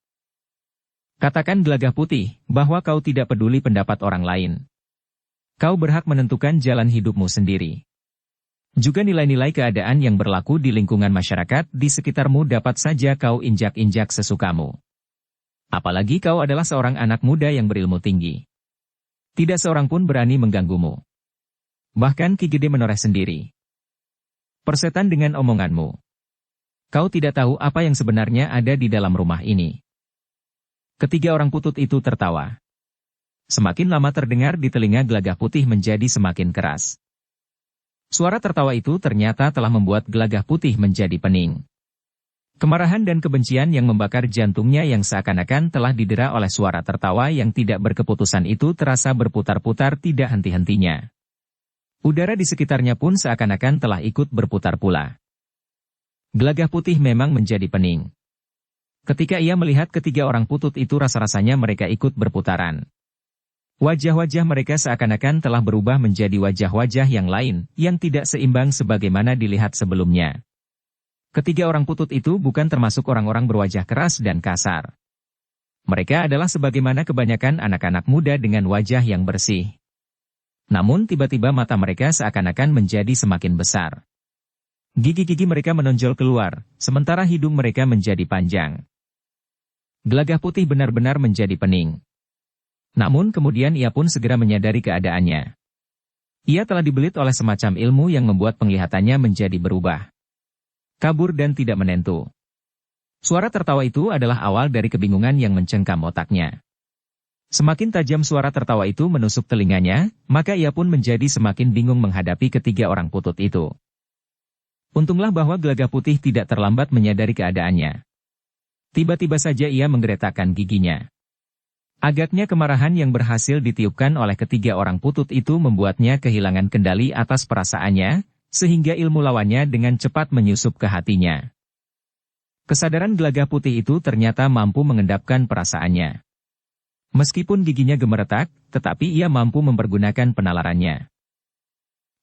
A: "Katakan, Gelagah Putih, bahwa kau tidak peduli pendapat orang lain. Kau berhak menentukan jalan hidupmu sendiri. Juga nilai-nilai keadaan yang berlaku di lingkungan masyarakat di sekitarmu dapat saja kau injak-injak sesukamu. Apalagi kau adalah seorang anak muda yang berilmu tinggi. Tidak seorang pun berani mengganggumu. Bahkan Ki Gede Menoreh sendiri. Persetan dengan omonganmu. Kau tidak tahu apa yang sebenarnya ada di dalam rumah ini." Ketiga orang putut itu tertawa. Semakin lama terdengar di telinga Gelagah Putih menjadi semakin keras. Suara tertawa itu ternyata telah membuat Gelagah Putih menjadi pening. Kemarahan dan kebencian yang membakar jantungnya yang seakan-akan telah didera oleh suara tertawa yang tidak berkeputusan itu terasa berputar-putar tidak henti-hentinya. Udara di sekitarnya pun seakan-akan telah ikut berputar pula. Gelagah Putih memang menjadi pening. Ketika ia melihat ketiga orang putut itu rasa-rasanya mereka ikut berputaran. Wajah-wajah mereka seakan-akan telah berubah menjadi wajah-wajah yang lain, yang tidak seimbang sebagaimana dilihat sebelumnya. Ketiga orang putut itu bukan termasuk orang-orang berwajah keras dan kasar. Mereka adalah sebagaimana kebanyakan anak-anak muda dengan wajah yang bersih. Namun tiba-tiba mata mereka seakan-akan menjadi semakin besar. Gigi-gigi mereka menonjol keluar, sementara hidung mereka menjadi panjang. Gelagah Putih benar-benar menjadi pening. Namun kemudian ia pun segera menyadari keadaannya. Ia telah dibelit oleh semacam ilmu yang membuat penglihatannya menjadi berubah. Kabur dan tidak menentu. Suara tertawa itu adalah awal dari kebingungan yang mencengkam otaknya. Semakin tajam suara tertawa itu menusuk telinganya, maka ia pun menjadi semakin bingung menghadapi ketiga orang putut itu. Untunglah bahwa Gelagah Putih tidak terlambat menyadari keadaannya. Tiba-tiba saja ia menggeretakkan giginya. Agaknya kemarahan yang berhasil ditiupkan oleh ketiga orang putut itu membuatnya kehilangan kendali atas perasaannya, sehingga ilmu lawannya dengan cepat menyusup ke hatinya. Kesadaran Gelagah Putih itu ternyata mampu mengendapkan perasaannya. Meskipun giginya gemeretak, tetapi ia mampu mempergunakan penalarannya.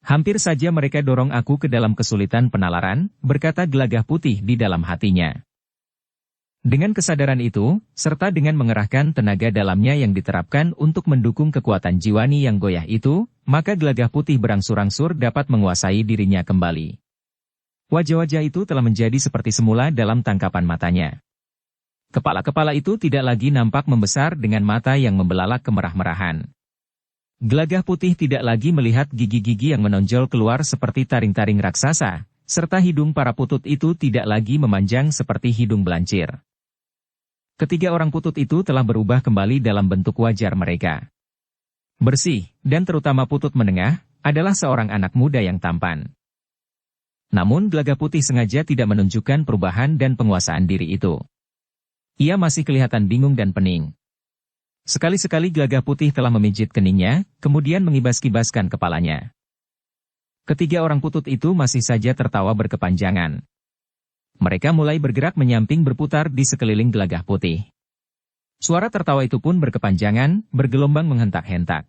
A: Hampir saja mereka dorong aku ke dalam kesulitan penalaran, berkata Gelagah Putih di dalam hatinya. Dengan kesadaran itu, serta dengan mengerahkan tenaga dalamnya yang diterapkan untuk mendukung kekuatan jiwani yang goyah itu, maka Gelagah Putih berangsur-angsur dapat menguasai dirinya kembali. Wajah-wajah itu telah menjadi seperti semula dalam tangkapan matanya. Kepala-kepala itu tidak lagi nampak membesar dengan mata yang membelalak kemerah-merahan. Gelagah Putih tidak lagi melihat gigi-gigi yang menonjol keluar seperti taring-taring raksasa, serta hidung para putut itu tidak lagi memanjang seperti hidung belancir. Ketiga orang putut itu telah berubah kembali dalam bentuk wajar mereka. Bersih, dan terutama putut menengah, adalah seorang anak muda yang tampan. Namun Gelagah Putih sengaja tidak menunjukkan perubahan dan penguasaan diri itu. Ia masih kelihatan bingung dan pening. Sekali-sekali Gelagah Putih telah memijit keningnya, kemudian mengibas-kibaskan kepalanya. Ketiga orang putut itu masih saja tertawa berkepanjangan. Mereka mulai bergerak menyamping berputar di sekeliling Gelagah Putih. Suara tertawa itu pun berkepanjangan, bergelombang menghentak-hentak.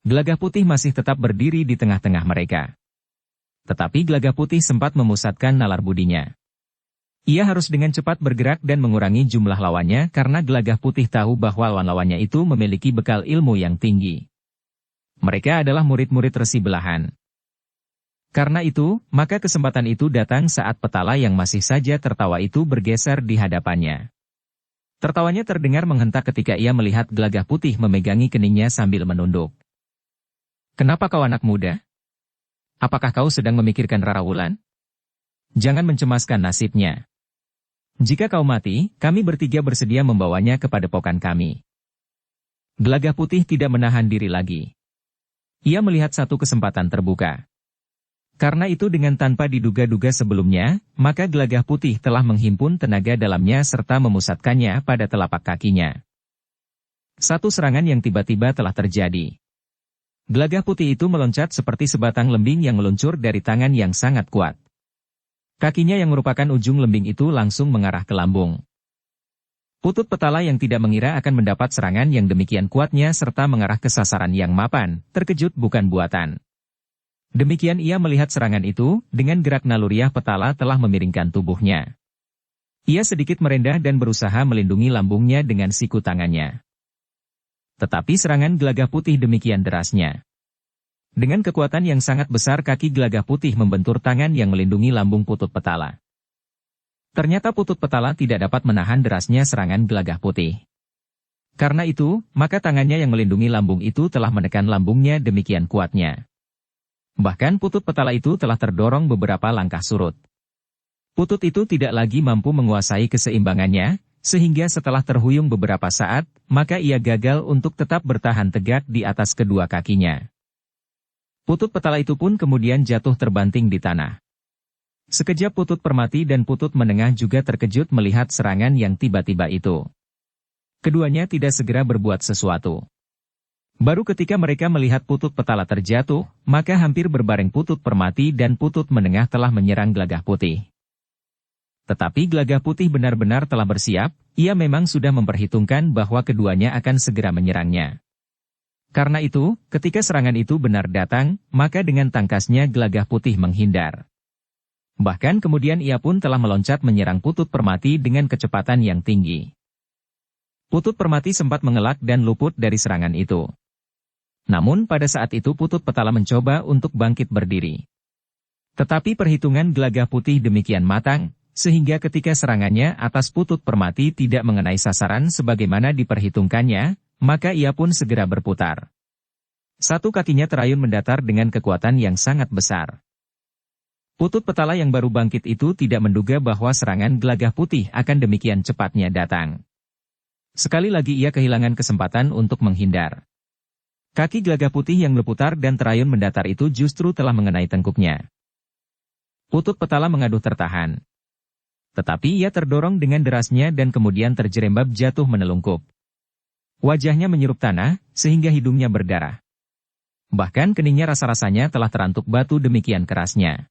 A: Gelagah Putih masih tetap berdiri di tengah-tengah mereka. Tetapi Gelagah Putih sempat memusatkan nalar budinya. Ia harus dengan cepat bergerak dan mengurangi jumlah lawannya karena Gelagah Putih tahu bahwa lawan-lawannya itu memiliki bekal ilmu yang tinggi. Mereka adalah murid-murid Resi Belahan. Karena itu, maka kesempatan itu datang saat petala yang masih saja tertawa itu bergeser di hadapannya. Tertawanya terdengar menghentak ketika ia melihat Gelagah Putih memegangi keningnya sambil menunduk. "Kenapa kau anak muda? Apakah kau sedang memikirkan Rara Wulan? Jangan mencemaskan nasibnya. Jika kau mati, kami bertiga bersedia membawanya ke padepokan kami." Gelagah Putih tidak menahan diri lagi. Ia melihat satu kesempatan terbuka. Karena itu dengan tanpa diduga-duga sebelumnya, maka Gelagah Putih telah menghimpun tenaga dalamnya serta memusatkannya pada telapak kakinya. Satu serangan yang tiba-tiba telah terjadi. Gelagah Putih itu meloncat seperti sebatang lembing yang meluncur dari tangan yang sangat kuat. Kakinya yang merupakan ujung lembing itu langsung mengarah ke lambung. Putut petala yang tidak mengira akan mendapat serangan yang demikian kuatnya serta mengarah ke sasaran yang mapan, terkejut bukan buatan. Demikian ia melihat serangan itu, dengan gerak naluriah petala telah memiringkan tubuhnya. Ia sedikit merendah dan berusaha melindungi lambungnya dengan siku tangannya. Tetapi serangan Gelagah Putih demikian derasnya. Dengan kekuatan yang sangat besar kaki Gelagah Putih membentur tangan yang melindungi lambung Putut Petala. Ternyata Putut Petala tidak dapat menahan derasnya serangan Gelagah Putih. Karena itu, maka tangannya yang melindungi lambung itu telah menekan lambungnya demikian kuatnya. Bahkan Putut Petala itu telah terdorong beberapa langkah surut. Putut itu tidak lagi mampu menguasai keseimbangannya, sehingga setelah terhuyung beberapa saat, maka ia gagal untuk tetap bertahan tegak di atas kedua kakinya. Putut Petala itu pun kemudian jatuh terbanting di tanah. Sekejap Putut Permati dan Putut Menengah juga terkejut melihat serangan yang tiba-tiba itu. Keduanya tidak segera berbuat sesuatu. Baru ketika mereka melihat Putut Petala terjatuh, maka hampir berbareng Putut Permati dan Putut Menengah telah menyerang Gelagah Putih. Tetapi Gelagah Putih benar-benar telah bersiap, ia memang sudah memperhitungkan bahwa keduanya akan segera menyerangnya. Karena itu, ketika serangan itu benar datang, maka dengan tangkasnya Gelagah Putih menghindar. Bahkan kemudian ia pun telah meloncat menyerang Putut Permati dengan kecepatan yang tinggi. Putut Permati sempat mengelak dan luput dari serangan itu. Namun pada saat itu Putut Petala mencoba untuk bangkit berdiri. Tetapi perhitungan Gelagah Putih demikian matang, sehingga ketika serangannya atas Putut Permati tidak mengenai sasaran sebagaimana diperhitungkannya, maka ia pun segera berputar. Satu kakinya terayun mendatar dengan kekuatan yang sangat besar. Putut Petala yang baru bangkit itu tidak menduga bahwa serangan Gelagah Putih akan demikian cepatnya datang. Sekali lagi ia kehilangan kesempatan untuk menghindar. Kaki Gelagah Putih yang berputar dan terayun mendatar itu justru telah mengenai tengkuknya. Putut Petala mengaduh tertahan. Tetapi ia terdorong dengan derasnya dan kemudian terjerembab jatuh menelungkup. Wajahnya menyerup tanah, sehingga hidungnya berdarah. Bahkan keningnya rasa-rasanya telah terantuk batu demikian kerasnya.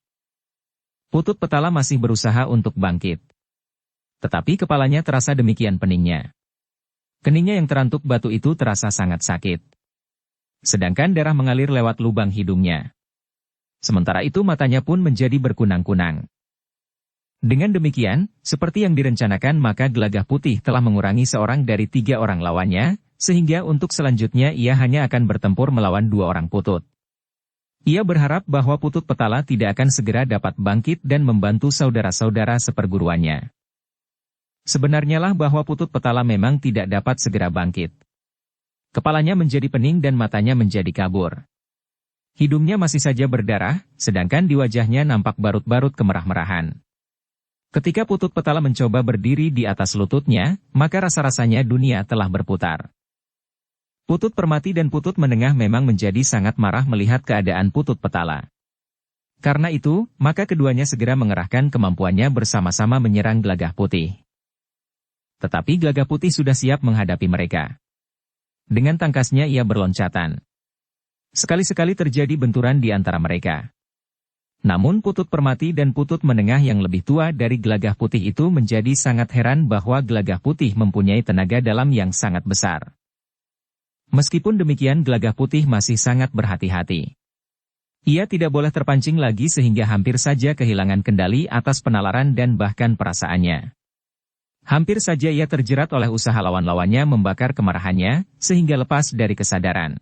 A: Putut Petala masih berusaha untuk bangkit. Tetapi kepalanya terasa demikian peningnya. Keningnya yang terantuk batu itu terasa sangat sakit. Sedangkan darah mengalir lewat lubang hidungnya. Sementara itu matanya pun menjadi berkunang-kunang. Dengan demikian, seperti yang direncanakan maka Gelagah Putih telah mengurangi seorang dari 3 orang lawannya, sehingga untuk selanjutnya ia hanya akan bertempur melawan 2 orang putut. Ia berharap bahwa Putut Petala tidak akan segera dapat bangkit dan membantu saudara-saudara seperguruannya. Sebenarnya lah bahwa Putut Petala memang tidak dapat segera bangkit. Kepalanya menjadi pening dan matanya menjadi kabur. Hidungnya masih saja berdarah, sedangkan di wajahnya nampak barut-barut kemerah-merahan. Ketika Putut Petala mencoba berdiri di atas lututnya, maka rasa-rasanya dunia telah berputar. Putut Permati dan Putut Menengah memang menjadi sangat marah melihat keadaan Putut Petala. Karena itu, maka keduanya segera mengerahkan kemampuannya bersama-sama menyerang Gelagah Putih. Tetapi Gelagah Putih sudah siap menghadapi mereka. Dengan tangkasnya ia berloncatan. Sekali-sekali terjadi benturan di antara mereka. Namun Putut Permati dan Putut Menengah yang lebih tua dari Gelagah Putih itu menjadi sangat heran bahwa Gelagah Putih mempunyai tenaga dalam yang sangat besar. Meskipun demikian Gelagah Putih masih sangat berhati-hati. Ia tidak boleh terpancing lagi sehingga hampir saja kehilangan kendali atas penalaran dan bahkan perasaannya. Hampir saja ia terjerat oleh usaha lawan-lawannya membakar kemarahannya, sehingga lepas dari kesadaran.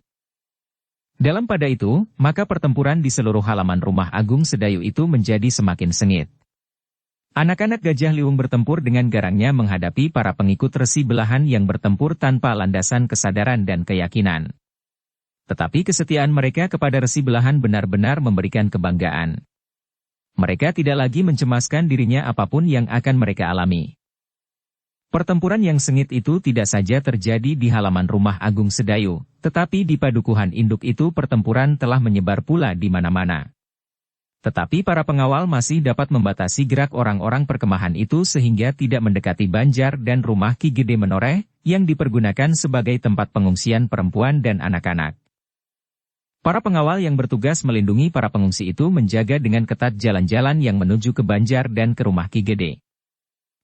A: Dalam pada itu, maka pertempuran di seluruh halaman rumah Agung Sedayu itu menjadi semakin sengit. Anak-anak Gajah Liwung bertempur dengan garangnya menghadapi para pengikut Resi Belahan yang bertempur tanpa landasan kesadaran dan keyakinan. Tetapi kesetiaan mereka kepada Resi Belahan benar-benar memberikan kebanggaan. Mereka tidak lagi mencemaskan dirinya apapun yang akan mereka alami. Pertempuran yang sengit itu tidak saja terjadi di halaman rumah Agung Sedayu, tetapi di padukuhan induk itu pertempuran telah menyebar pula di mana-mana. Tetapi para pengawal masih dapat membatasi gerak orang-orang perkemahan itu sehingga tidak mendekati Banjar dan rumah Ki Gede Menoreh, yang dipergunakan sebagai tempat pengungsian perempuan dan anak-anak. Para pengawal yang bertugas melindungi para pengungsi itu menjaga dengan ketat jalan-jalan yang menuju ke Banjar dan ke rumah Ki Gede.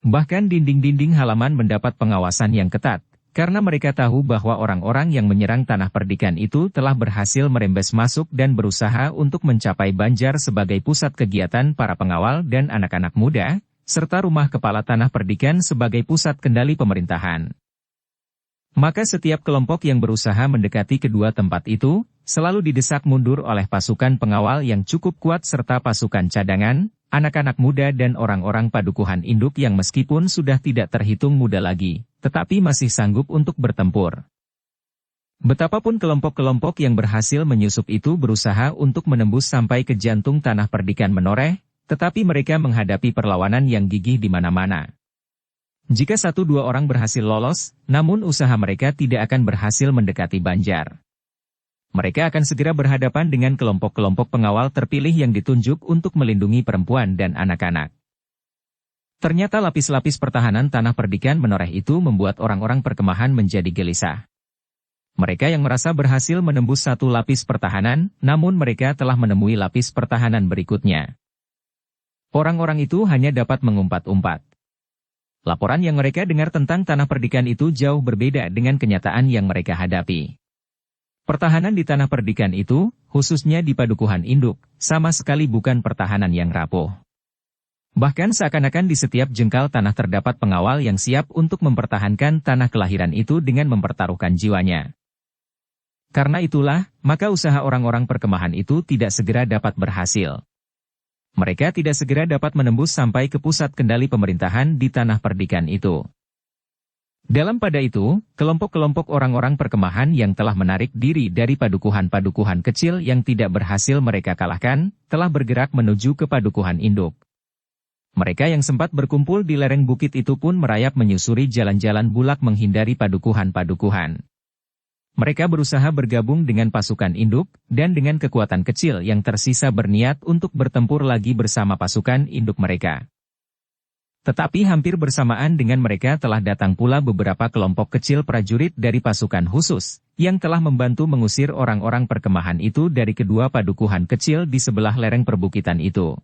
A: Bahkan dinding-dinding halaman mendapat pengawasan yang ketat, karena mereka tahu bahwa orang-orang yang menyerang tanah perdikan itu telah berhasil merembes masuk dan berusaha untuk mencapai Banjar sebagai pusat kegiatan para pengawal dan anak-anak muda, serta rumah kepala tanah perdikan sebagai pusat kendali pemerintahan. Maka setiap kelompok yang berusaha mendekati kedua tempat itu, selalu didesak mundur oleh pasukan pengawal yang cukup kuat serta pasukan cadangan, anak-anak muda dan orang-orang padukuhan induk yang meskipun sudah tidak terhitung muda lagi, tetapi masih sanggup untuk bertempur. Betapapun kelompok-kelompok yang berhasil menyusup itu berusaha untuk menembus sampai ke jantung tanah perdikan Menoreh, tetapi mereka menghadapi perlawanan yang gigih di mana-mana. Jika 1-2 orang berhasil lolos, namun usaha mereka tidak akan berhasil mendekati Banjar. Mereka akan segera berhadapan dengan kelompok-kelompok pengawal terpilih yang ditunjuk untuk melindungi perempuan dan anak-anak. Ternyata lapis-lapis pertahanan tanah perdikan menoreh itu membuat orang-orang perkemahan menjadi gelisah. Mereka yang merasa berhasil menembus satu lapis pertahanan, namun mereka telah menemui lapis pertahanan berikutnya. Orang-orang itu hanya dapat mengumpat-umpat. Laporan yang mereka dengar tentang tanah perdikan itu jauh berbeda dengan kenyataan yang mereka hadapi. Pertahanan di tanah perdikan itu, khususnya di padukuhan induk, sama sekali bukan pertahanan yang rapuh. Bahkan seakan-akan di setiap jengkal tanah terdapat pengawal yang siap untuk mempertahankan tanah kelahiran itu dengan mempertaruhkan jiwanya. Karena itulah, maka usaha orang-orang perkemahan itu tidak segera dapat berhasil. Mereka tidak segera dapat menembus sampai ke pusat kendali pemerintahan di tanah perdikan itu. Dalam pada itu, kelompok-kelompok orang-orang perkemahan yang telah menarik diri dari padukuhan-padukuhan kecil yang tidak berhasil mereka kalahkan, telah bergerak menuju ke padukuhan induk. Mereka yang sempat berkumpul di lereng bukit itu pun merayap menyusuri jalan-jalan bulak menghindari padukuhan-padukuhan. Mereka berusaha bergabung dengan pasukan induk, dan dengan kekuatan kecil yang tersisa berniat untuk bertempur lagi bersama pasukan induk mereka. Tetapi hampir bersamaan dengan mereka telah datang pula beberapa kelompok kecil prajurit dari pasukan khusus, yang telah membantu mengusir orang-orang perkemahan itu dari kedua padukuhan kecil di sebelah lereng perbukitan itu.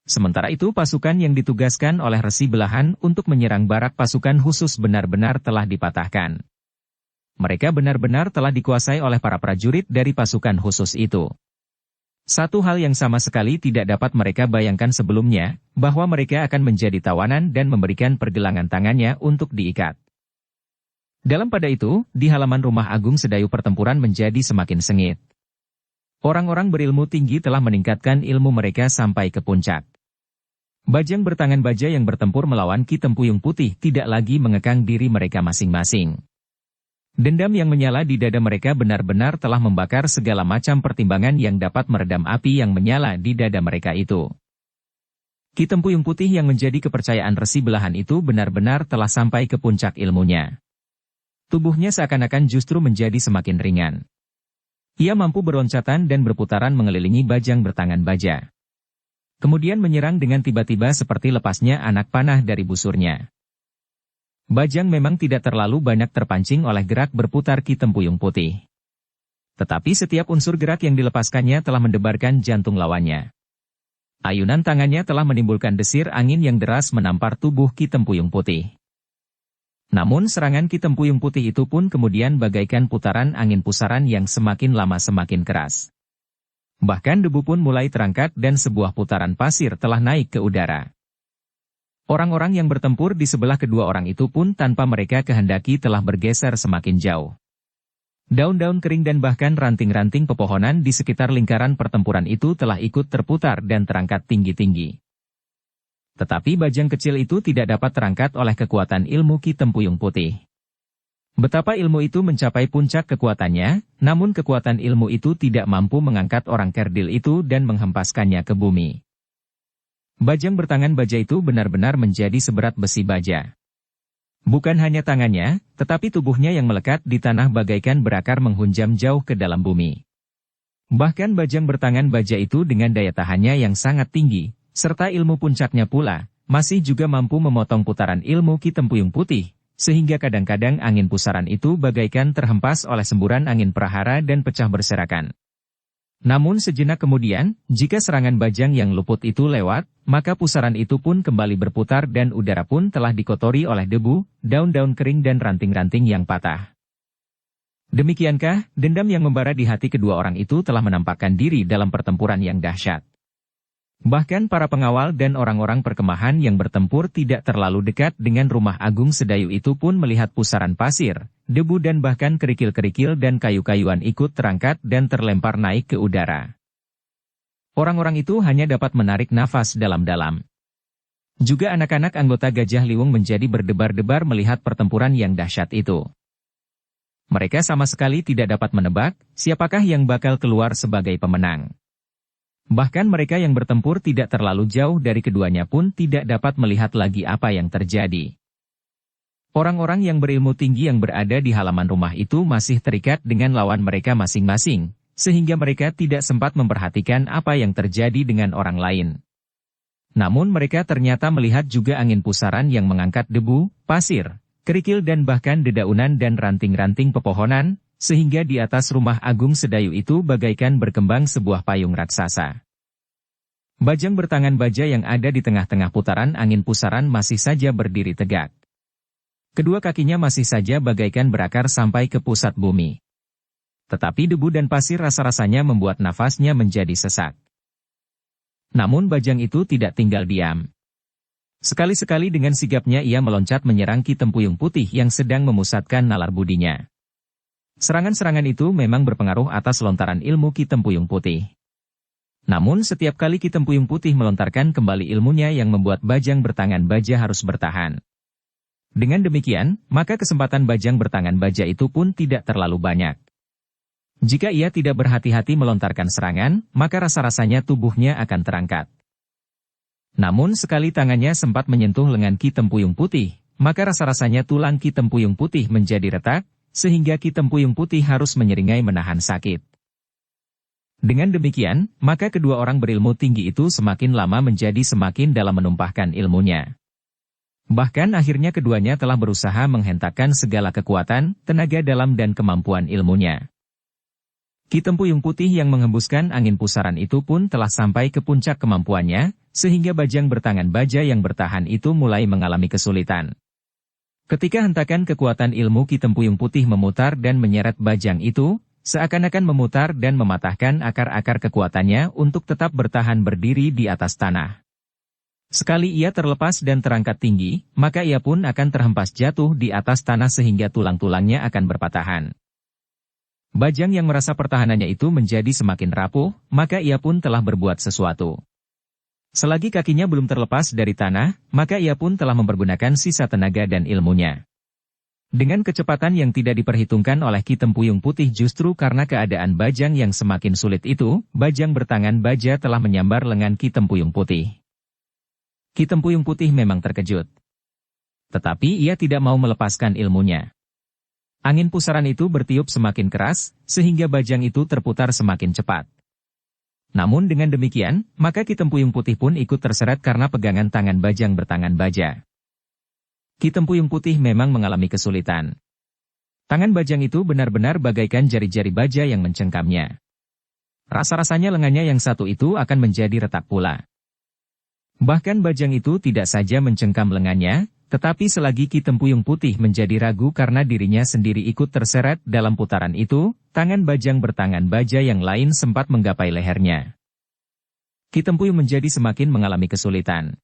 A: Sementara itu pasukan yang ditugaskan oleh Resi Belahan untuk menyerang barak pasukan khusus benar-benar telah dipatahkan. Mereka benar-benar telah dikuasai oleh para prajurit dari pasukan khusus itu. Satu hal yang sama sekali tidak dapat mereka bayangkan sebelumnya, bahwa mereka akan menjadi tawanan dan memberikan pergelangan tangannya untuk diikat. Dalam pada itu, di halaman rumah agung Sedayu pertempuran menjadi semakin sengit. Orang-orang berilmu tinggi telah meningkatkan ilmu mereka sampai ke puncak. Bajang bertangan baja yang bertempur melawan Ki Tempuyung Putih tidak lagi mengekang diri mereka masing-masing. Dendam yang menyala di dada mereka benar-benar telah membakar segala macam pertimbangan yang dapat meredam api yang menyala di dada mereka itu. Ki Tempuyung Putih yang menjadi kepercayaan Resi Belahan itu benar-benar telah sampai ke puncak ilmunya. Tubuhnya seakan-akan justru menjadi semakin ringan. Ia mampu beroncatan dan berputaran mengelilingi bajang bertangan baja. Kemudian menyerang dengan tiba-tiba seperti lepasnya anak panah dari busurnya. Bajang memang tidak terlalu banyak terpancing oleh gerak berputar Ki Tempuyung Putih. Tetapi setiap unsur gerak yang dilepaskannya telah mendebarkan jantung lawannya. Ayunan tangannya telah menimbulkan desir angin yang deras menampar tubuh Ki Tempuyung Putih. Namun serangan Ki Tempuyung Putih itu pun kemudian bagaikan putaran angin pusaran yang semakin lama semakin keras. Bahkan debu pun mulai terangkat dan sebuah putaran pasir telah naik ke udara. Orang-orang yang bertempur di sebelah kedua orang itu pun tanpa mereka kehendaki telah bergeser semakin jauh. Daun-daun kering dan bahkan ranting-ranting pepohonan di sekitar lingkaran pertempuran itu telah ikut terputar dan terangkat tinggi-tinggi. Tetapi bajang kecil itu tidak dapat terangkat oleh kekuatan ilmu Ki Tempuyung Putih. Betapa ilmu itu mencapai puncak kekuatannya, namun kekuatan ilmu itu tidak mampu mengangkat orang kerdil itu dan menghempaskannya ke bumi. Bajang bertangan baja itu benar-benar menjadi seberat besi baja. Bukan hanya tangannya, tetapi tubuhnya yang melekat di tanah bagaikan berakar menghunjam jauh ke dalam bumi. Bahkan bajang bertangan baja itu dengan daya tahannya yang sangat tinggi, serta ilmu puncaknya pula, masih juga mampu memotong putaran ilmu Ki Tempuyung Putih, sehingga kadang-kadang angin pusaran itu bagaikan terhempas oleh semburan angin prahara dan pecah berserakan. Namun sejenak kemudian, jika serangan bajang yang luput itu lewat, maka pusaran itu pun kembali berputar dan udara pun telah dikotori oleh debu, daun-daun kering dan ranting-ranting yang patah. Demikiankah, dendam yang membara di hati kedua orang itu telah menampakkan diri dalam pertempuran yang dahsyat. Bahkan para pengawal dan orang-orang perkemahan yang bertempur tidak terlalu dekat dengan rumah agung Sedayu itu pun melihat pusaran pasir, debu dan bahkan kerikil-kerikil dan kayu-kayuan ikut terangkat dan terlempar naik ke udara. Orang-orang itu hanya dapat menarik nafas dalam-dalam. Juga anak-anak anggota Gajah Liwung menjadi berdebar-debar melihat pertempuran yang dahsyat itu. Mereka sama sekali tidak dapat menebak siapakah yang bakal keluar sebagai pemenang. Bahkan mereka yang bertempur tidak terlalu jauh dari keduanya pun tidak dapat melihat lagi apa yang terjadi. Orang-orang yang berilmu tinggi yang berada di halaman rumah itu masih terikat dengan lawan mereka masing-masing, sehingga mereka tidak sempat memperhatikan apa yang terjadi dengan orang lain. Namun mereka ternyata melihat juga angin pusaran yang mengangkat debu, pasir, kerikil dan bahkan dedaunan dan ranting-ranting pepohonan, sehingga di atas rumah Agung Sedayu itu bagaikan berkembang sebuah payung raksasa. Bajang bertangan baja yang ada di tengah-tengah putaran angin pusaran masih saja berdiri tegak. Kedua kakinya masih saja bagaikan berakar sampai ke pusat bumi. Tetapi debu dan pasir rasa-rasanya membuat nafasnya menjadi sesak. Namun bajang itu tidak tinggal diam. Sekali-sekali dengan sigapnya ia meloncat menyerang Ki Tempuyung Putih yang sedang memusatkan nalar budinya. Serangan-serangan itu memang berpengaruh atas lontaran ilmu Ki Tempuyung Putih. Namun setiap kali Ki Tempuyung Putih melontarkan kembali ilmunya yang membuat bajang bertangan baja harus bertahan. Dengan demikian, maka kesempatan bajang bertangan baja itu pun tidak terlalu banyak. Jika ia tidak berhati-hati melontarkan serangan, maka rasa-rasanya tubuhnya akan terangkat. Namun sekali tangannya sempat menyentuh lengan Ki Tempuyung Putih, maka rasa-rasanya tulang Ki Tempuyung Putih menjadi retak, sehingga Ki Tempuyung Putih harus menyeringai menahan sakit. Dengan demikian, maka kedua orang berilmu tinggi itu semakin lama menjadi semakin dalam menumpahkan ilmunya. Bahkan akhirnya keduanya telah berusaha menghentakkan segala kekuatan, tenaga dalam dan kemampuan ilmunya. Ki Tempuyung Putih yang menghembuskan angin pusaran itu pun telah sampai ke puncak kemampuannya, sehingga bajang bertangan baja yang bertahan itu mulai mengalami kesulitan. Ketika hentakan kekuatan ilmu Ki Tempuyung Putih memutar dan menyeret bajang itu, seakan-akan memutar dan mematahkan akar-akar kekuatannya untuk tetap bertahan berdiri di atas tanah. Sekali ia terlepas dan terangkat tinggi, maka ia pun akan terhempas jatuh di atas tanah sehingga tulang-tulangnya akan berpatahan. Bajang yang merasa pertahanannya itu menjadi semakin rapuh, maka ia pun telah berbuat sesuatu. Selagi kakinya belum terlepas dari tanah, maka ia pun telah mempergunakan sisa tenaga dan ilmunya. Dengan kecepatan yang tidak diperhitungkan oleh Ki Tempuyung Putih justru karena keadaan bajang yang semakin sulit itu, bajang bertangan baja telah menyambar lengan Ki Tempuyung Putih. Ki Tempuyung Putih memang terkejut. Tetapi ia tidak mau melepaskan ilmunya. Angin pusaran itu bertiup semakin keras, sehingga bajang itu terputar semakin cepat. Namun dengan demikian, maka Ki Tempuyung Putih pun ikut terseret karena pegangan tangan bajang bertangan baja. Ki Tempuyung Putih memang mengalami kesulitan. Tangan bajang itu benar-benar bagaikan jari-jari baja yang mencengkamnya. Rasa-rasanya lengannya yang satu itu akan menjadi retak pula. Bahkan bajang itu tidak saja mencengkam lengannya, tetapi selagi Ki Tempuyung Putih menjadi ragu karena dirinya sendiri ikut terseret dalam putaran itu, tangan bajang bertangan baja yang lain sempat menggapai lehernya. Ki Tempuyung menjadi semakin mengalami kesulitan.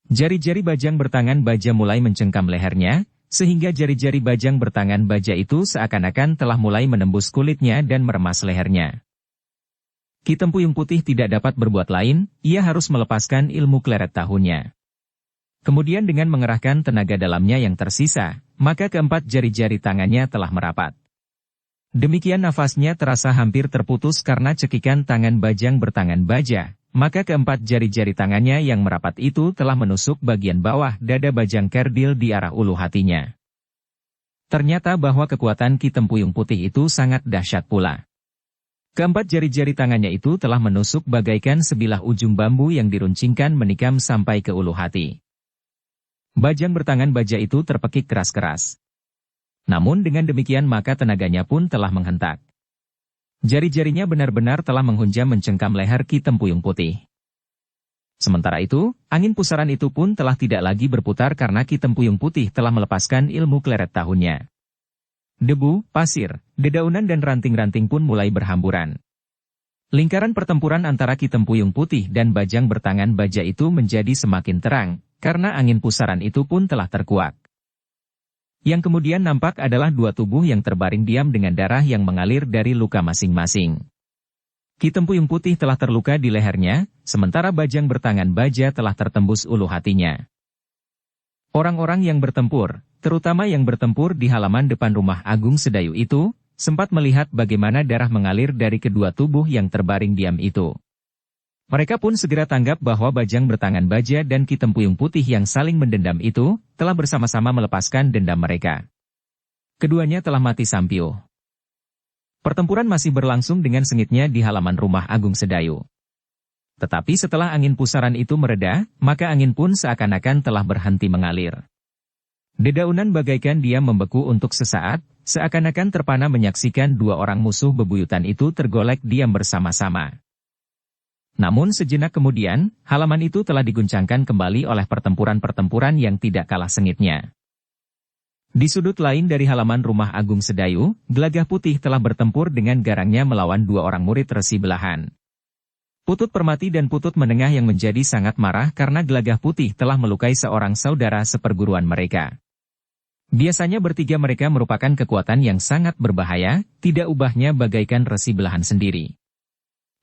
A: Jari-jari bajang bertangan baja mulai mencengkam lehernya, sehingga jari-jari bajang bertangan baja itu seakan-akan telah mulai menembus kulitnya dan meremas lehernya. Ki Tempuyung Putih tidak dapat berbuat lain, ia harus melepaskan ilmu kleret tahunnya. Kemudian dengan mengerahkan tenaga dalamnya yang tersisa, maka keempat jari-jari tangannya telah merapat. Demikian nafasnya terasa hampir terputus karena cekikan tangan bajang bertangan baja, maka keempat jari-jari tangannya yang merapat itu telah menusuk bagian bawah dada bajang kerdil di arah ulu hatinya. Ternyata bahwa kekuatan Ki Tempuyung Putih itu sangat dahsyat pula. Keempat jari-jari tangannya itu telah menusuk bagaikan sebilah ujung bambu yang diruncingkan menikam sampai ke ulu hati. Bajang bertangan baja itu terpekik keras-keras. Namun dengan demikian maka tenaganya pun telah menghentak. Jari-jarinya benar-benar telah menghunjam mencengkam leher Ki Tempuyung Putih. Sementara itu, angin pusaran itu pun telah tidak lagi berputar karena Ki Tempuyung Putih telah melepaskan ilmu kleret tahunnya. Debu, pasir, dedaunan dan ranting-ranting pun mulai berhamburan. Lingkaran pertempuran antara Ki Tempuyung Putih dan bajang bertangan baja itu menjadi semakin terang, karena angin pusaran itu pun telah terkuak. Yang kemudian nampak adalah dua tubuh yang terbaring diam dengan darah yang mengalir dari luka masing-masing. Ki Tempuyung Putih telah terluka di lehernya, sementara bajang bertangan baja telah tertembus ulu hatinya. Orang-orang yang bertempur, terutama yang bertempur di halaman depan rumah Agung Sedayu itu, sempat melihat bagaimana darah mengalir dari kedua tubuh yang terbaring diam itu. Mereka pun segera tanggap bahwa bajang bertangan baja dan Ki Tempuyung Putih yang saling mendendam itu, telah bersama-sama melepaskan dendam mereka. Keduanya telah mati sampiuh. Pertempuran masih berlangsung dengan sengitnya di halaman rumah Agung Sedayu. Tetapi setelah angin pusaran itu mereda, maka angin pun seakan-akan telah berhenti mengalir. Dedaunan bagaikan diam membeku untuk sesaat, seakan-akan terpana menyaksikan dua orang musuh bebuyutan itu tergolek diam bersama-sama. Namun sejenak kemudian, halaman itu telah diguncangkan kembali oleh pertempuran-pertempuran yang tidak kalah sengitnya. Di sudut lain dari halaman rumah Agung Sedayu, Gelagah Putih telah bertempur dengan garangnya melawan dua orang murid Resi Belahan. Putut Permati dan Putut Menengah yang menjadi sangat marah karena Gelagah Putih telah melukai seorang saudara seperguruan mereka. Biasanya bertiga mereka merupakan kekuatan yang sangat berbahaya, tidak ubahnya bagaikan Resi Belahan sendiri.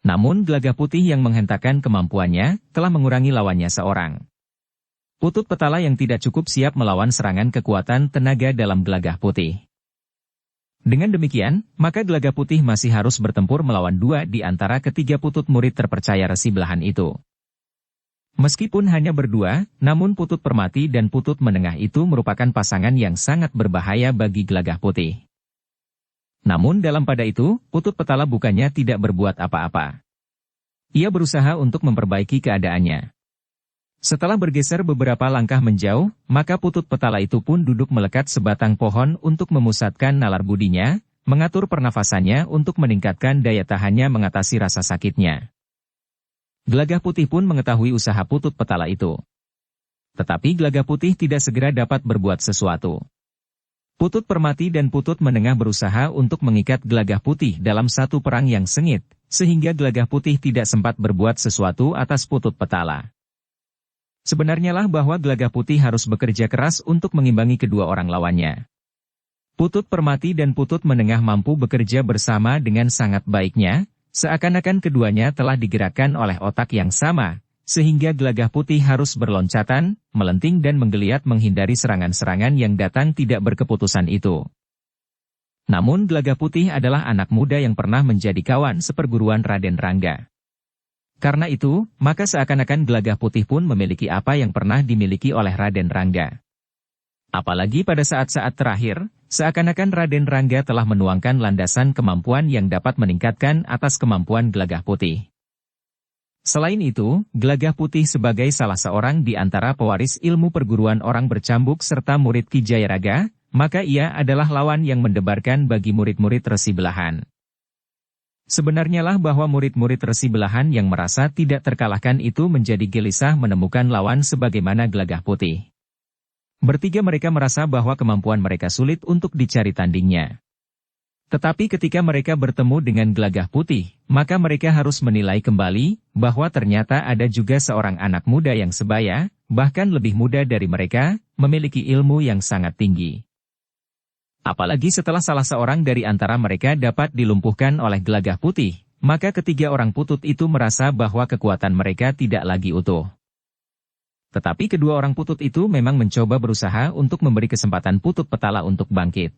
A: Namun Gelagah Putih yang menghentakkan kemampuannya, telah mengurangi lawannya seorang. Putut Petala yang tidak cukup siap melawan serangan kekuatan tenaga dalam Gelagah Putih. Dengan demikian, maka Gelagah Putih masih harus bertempur melawan dua di antara ketiga putut murid terpercaya Resi Belahan itu. Meskipun hanya berdua, namun Putut Permati dan Putut Menengah itu merupakan pasangan yang sangat berbahaya bagi Gelagah Putih. Namun dalam pada itu, Putut Petala bukannya tidak berbuat apa-apa. Ia berusaha untuk memperbaiki keadaannya. Setelah bergeser beberapa langkah menjauh, maka Putut Petala itu pun duduk melekat sebatang pohon untuk memusatkan nalar budinya, mengatur pernafasannya untuk meningkatkan daya tahannya mengatasi rasa sakitnya. Gelagah Putih pun mengetahui usaha Putut Petala itu. Tetapi Gelagah Putih tidak segera dapat berbuat sesuatu. Putut Permati dan Putut Menengah berusaha untuk mengikat Gelagah Putih dalam satu perang yang sengit, sehingga Gelagah Putih tidak sempat berbuat sesuatu atas Putut Petala. Sebenarnya lah bahwa Gelagah Putih harus bekerja keras untuk mengimbangi kedua orang lawannya. Putut Permati dan Putut Menengah mampu bekerja bersama dengan sangat baiknya, seakan-akan keduanya telah digerakkan oleh otak yang sama, sehingga Gelagah Putih harus berloncatan, melenting dan menggeliat menghindari serangan-serangan yang datang tidak berkeputusan itu. Namun Gelagah Putih adalah anak muda yang pernah menjadi kawan seperguruan Raden Rangga. Karena itu, maka seakan-akan Gelagah Putih pun memiliki apa yang pernah dimiliki oleh Raden Rangga. Apalagi pada saat-saat terakhir, seakan-akan Raden Rangga telah menuangkan landasan kemampuan yang dapat meningkatkan atas kemampuan Gelagah Putih. Selain itu, Gelagah Putih sebagai salah seorang di antara pewaris ilmu perguruan orang bercambuk serta murid Ki Jayaraga, maka ia adalah lawan yang mendebarkan bagi murid-murid Resi Belahan. Sebenarnya lah bahwa murid-murid Resi Belahan yang merasa tidak terkalahkan itu menjadi gelisah menemukan lawan sebagaimana Gelagah Putih. Bertiga mereka merasa bahwa kemampuan mereka sulit untuk dicari tandingnya. Tetapi ketika mereka bertemu dengan Gelagah Putih, maka mereka harus menilai kembali bahwa ternyata ada juga seorang anak muda yang sebaya, bahkan lebih muda dari mereka, memiliki ilmu yang sangat tinggi. Apalagi setelah salah seorang dari antara mereka dapat dilumpuhkan oleh Gelagah Putih, maka ketiga orang putut itu merasa bahwa kekuatan mereka tidak lagi utuh. Tetapi kedua orang putut itu memang mencoba berusaha untuk memberi kesempatan Putut Petala untuk bangkit.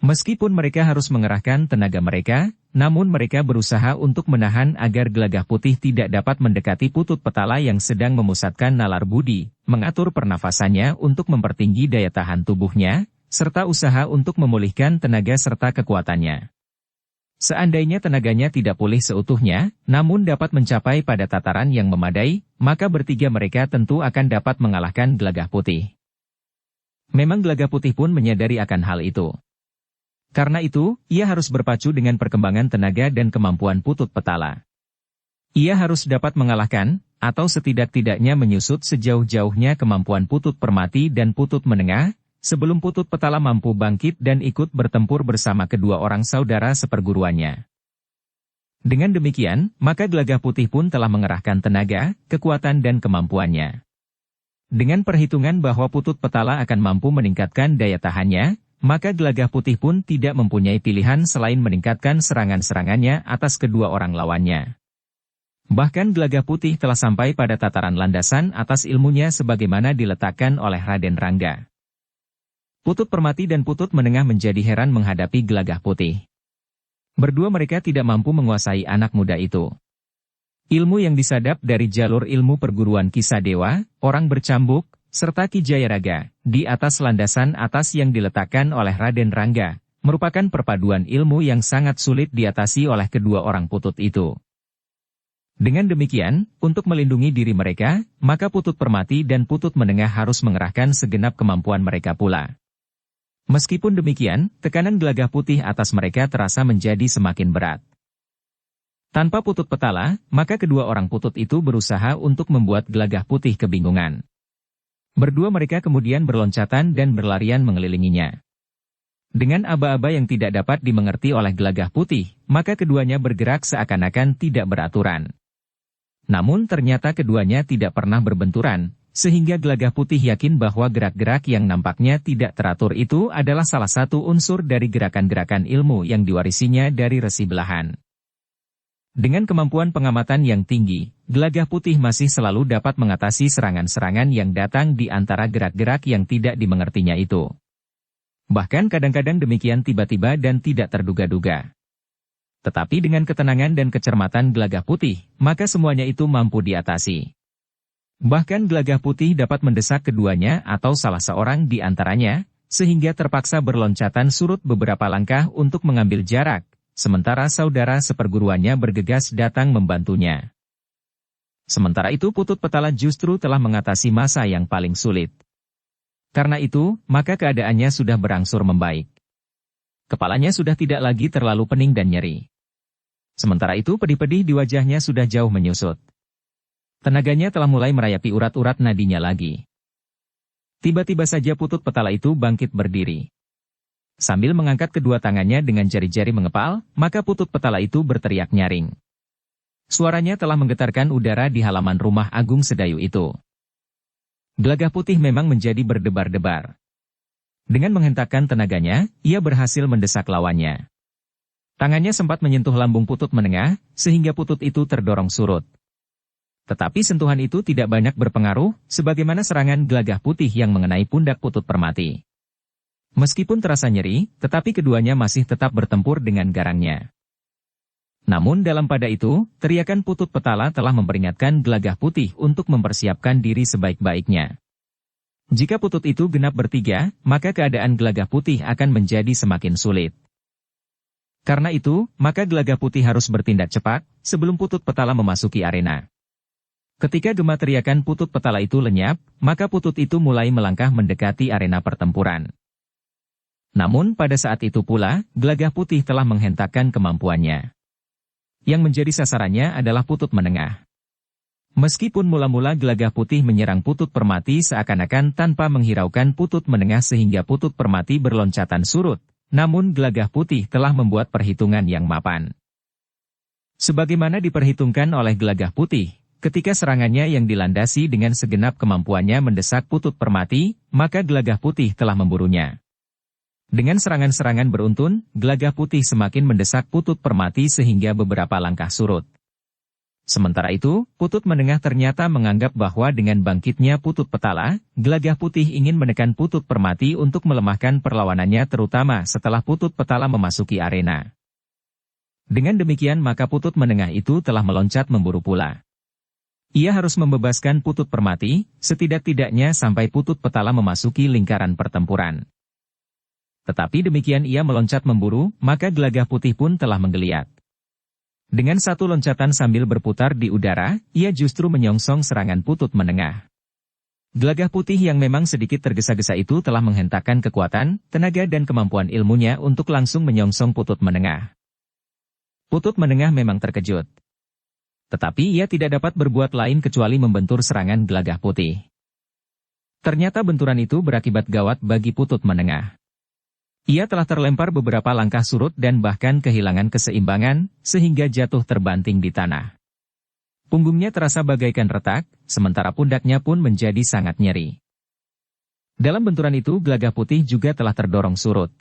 A: Meskipun mereka harus mengerahkan tenaga mereka, namun mereka berusaha untuk menahan agar Gelagah Putih tidak dapat mendekati Putut Petala yang sedang memusatkan nalar budi, mengatur pernafasannya untuk mempertinggi daya tahan tubuhnya, serta usaha untuk memulihkan tenaga serta kekuatannya. Seandainya tenaganya tidak pulih seutuhnya, namun dapat mencapai pada tataran yang memadai, maka bertiga mereka tentu akan dapat mengalahkan Gelagah Putih. Memang Gelagah Putih pun menyadari akan hal itu. Karena itu, ia harus berpacu dengan perkembangan tenaga dan kemampuan Putut Petala. Ia harus dapat mengalahkan, atau setidak-tidaknya menyusut sejauh-jauhnya kemampuan Putut Permati dan Putut Menengah, sebelum Putut Petala mampu bangkit dan ikut bertempur bersama kedua orang saudara seperguruannya. Dengan demikian, maka Gelagah Putih pun telah mengerahkan tenaga, kekuatan dan kemampuannya. Dengan perhitungan bahwa Putut Petala akan mampu meningkatkan daya tahannya, maka Gelagah Putih pun tidak mempunyai pilihan selain meningkatkan serangan-serangannya atas kedua orang lawannya. Bahkan Gelagah Putih telah sampai pada tataran landasan atas ilmunya sebagaimana diletakkan oleh Raden Rangga. Putut Permati dan Putut Menengah menjadi heran menghadapi Gelagah Putih. Berdua mereka tidak mampu menguasai anak muda itu. Ilmu yang disadap dari jalur ilmu perguruan kisah dewa, orang bercambuk, serta Ki Jayaraga, di atas landasan atas yang diletakkan oleh Raden Rangga, merupakan perpaduan ilmu yang sangat sulit diatasi oleh kedua orang putut itu. Dengan demikian, untuk melindungi diri mereka, maka Putut Permati dan Putut Menengah harus mengerahkan segenap kemampuan mereka pula. Meskipun demikian, tekanan Gelagah Putih atas mereka terasa menjadi semakin berat. Tanpa Putut Petala, maka kedua orang putut itu berusaha untuk membuat Gelagah Putih kebingungan. Berdua mereka kemudian berloncatan dan berlarian mengelilinginya. Dengan aba-aba yang tidak dapat dimengerti oleh Gelagah Putih, maka keduanya bergerak seakan-akan tidak beraturan. Namun ternyata keduanya tidak pernah berbenturan, sehingga Gelagah Putih yakin bahwa gerak-gerak yang nampaknya tidak teratur itu adalah salah satu unsur dari gerakan-gerakan ilmu yang diwarisinya dari Resi Belahan. Dengan kemampuan pengamatan yang tinggi, Gelagah Putih masih selalu dapat mengatasi serangan-serangan yang datang di antara gerak-gerak yang tidak dimengertinya itu. Bahkan kadang-kadang demikian tiba-tiba dan tidak terduga-duga. Tetapi dengan ketenangan dan kecermatan Gelagah Putih, maka semuanya itu mampu diatasi. Bahkan Gelagah Putih dapat mendesak keduanya atau salah seorang di antaranya, sehingga terpaksa berloncatan surut beberapa langkah untuk mengambil jarak. Sementara saudara seperguruannya bergegas datang membantunya. Sementara itu Putut Petala justru telah mengatasi masa yang paling sulit. Karena itu, maka keadaannya sudah berangsur membaik. Kepalanya sudah tidak lagi terlalu pening dan nyeri. Sementara itu pedih-pedih di wajahnya sudah jauh menyusut. Tenaganya telah mulai merayapi urat-urat nadinya lagi. Tiba-tiba saja Putut Petala itu bangkit berdiri. Sambil mengangkat kedua tangannya dengan jari-jari mengepal, maka Putut Petala itu berteriak nyaring. Suaranya telah menggetarkan udara di halaman rumah Agung Sedayu itu. Gelagah Putih memang menjadi berdebar-debar. Dengan menghentakkan tenaganya, ia berhasil mendesak lawannya. Tangannya sempat menyentuh lambung Putut Menengah, sehingga Putut itu terdorong surut. Tetapi sentuhan itu tidak banyak berpengaruh, sebagaimana serangan Gelagah Putih yang mengenai pundak Putut Permati. Meskipun terasa nyeri, tetapi keduanya masih tetap bertempur dengan garangnya. Namun dalam pada itu, teriakan Putut Petala telah memperingatkan Gelagah Putih untuk mempersiapkan diri sebaik-baiknya. Jika Putut itu genap bertiga, maka keadaan Gelagah Putih akan menjadi semakin sulit. Karena itu, maka Gelagah Putih harus bertindak cepat, sebelum Putut Petala memasuki arena. Ketika gema teriakan Putut Petala itu lenyap, maka Putut itu mulai melangkah mendekati arena pertempuran. Namun pada saat itu pula, Gelagah Putih telah menghentakkan kemampuannya. Yang menjadi sasarannya adalah Putut Menengah. Meskipun mula-mula Gelagah Putih menyerang Putut Permati seakan-akan tanpa menghiraukan Putut Menengah sehingga Putut Permati berloncatan surut, namun Gelagah Putih telah membuat perhitungan yang mapan. Sebagaimana diperhitungkan oleh Gelagah Putih, ketika serangannya yang dilandasi dengan segenap kemampuannya mendesak Putut Permati, maka Gelagah Putih telah memburunya. Dengan serangan-serangan beruntun, Gelagah Putih semakin mendesak Putut Permati sehingga beberapa langkah surut. Sementara itu, Putut Menengah ternyata menganggap bahwa dengan bangkitnya Putut Petala, Gelagah Putih ingin menekan Putut Permati untuk melemahkan perlawanannya terutama setelah Putut Petala memasuki arena. Dengan demikian maka Putut Menengah itu telah meloncat memburu pula. Ia harus membebaskan Putut Permati, setidak-tidaknya sampai Putut Petala memasuki lingkaran pertempuran. Tetapi demikian ia meloncat memburu, maka Gelagah Putih pun telah menggeliat. Dengan satu loncatan sambil berputar di udara, ia justru menyongsong serangan Putut Menengah. Gelagah Putih yang memang sedikit tergesa-gesa itu telah menghentakkan kekuatan, tenaga dan kemampuan ilmunya untuk langsung menyongsong Putut Menengah. Putut Menengah memang terkejut. Tetapi ia tidak dapat berbuat lain kecuali membentur serangan Gelagah Putih. Ternyata benturan itu berakibat gawat bagi Putut Menengah. Ia telah terlempar beberapa langkah surut dan bahkan kehilangan keseimbangan, sehingga jatuh terbanting di tanah. Punggungnya terasa bagaikan retak, sementara pundaknya pun menjadi sangat nyeri. Dalam benturan itu Gelagah Putih juga telah terdorong surut.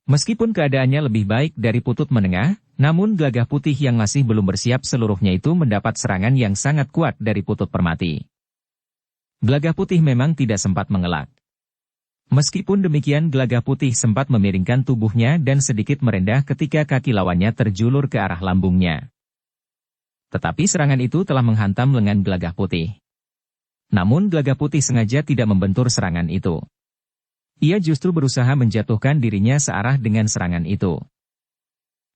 A: Meskipun keadaannya lebih baik dari Putut Menengah, namun Gelagah Putih yang masih belum bersiap seluruhnya itu mendapat serangan yang sangat kuat dari Putut Permati. Gelagah Putih memang tidak sempat mengelak. Meskipun demikian Gelagah Putih sempat memiringkan tubuhnya dan sedikit merendah ketika kaki lawannya terjulur ke arah lambungnya. Tetapi serangan itu telah menghantam lengan Gelagah Putih. Namun Gelagah Putih sengaja tidak membentur serangan itu. Ia justru berusaha menjatuhkan dirinya searah dengan serangan itu.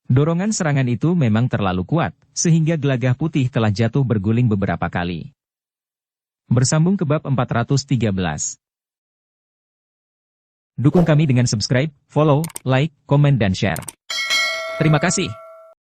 A: Dorongan serangan itu memang terlalu kuat, sehingga Gelagah Putih telah jatuh berguling beberapa kali. Bersambung ke bab 413. Dukung kami dengan subscribe, follow, like, komen dan share. Terima kasih.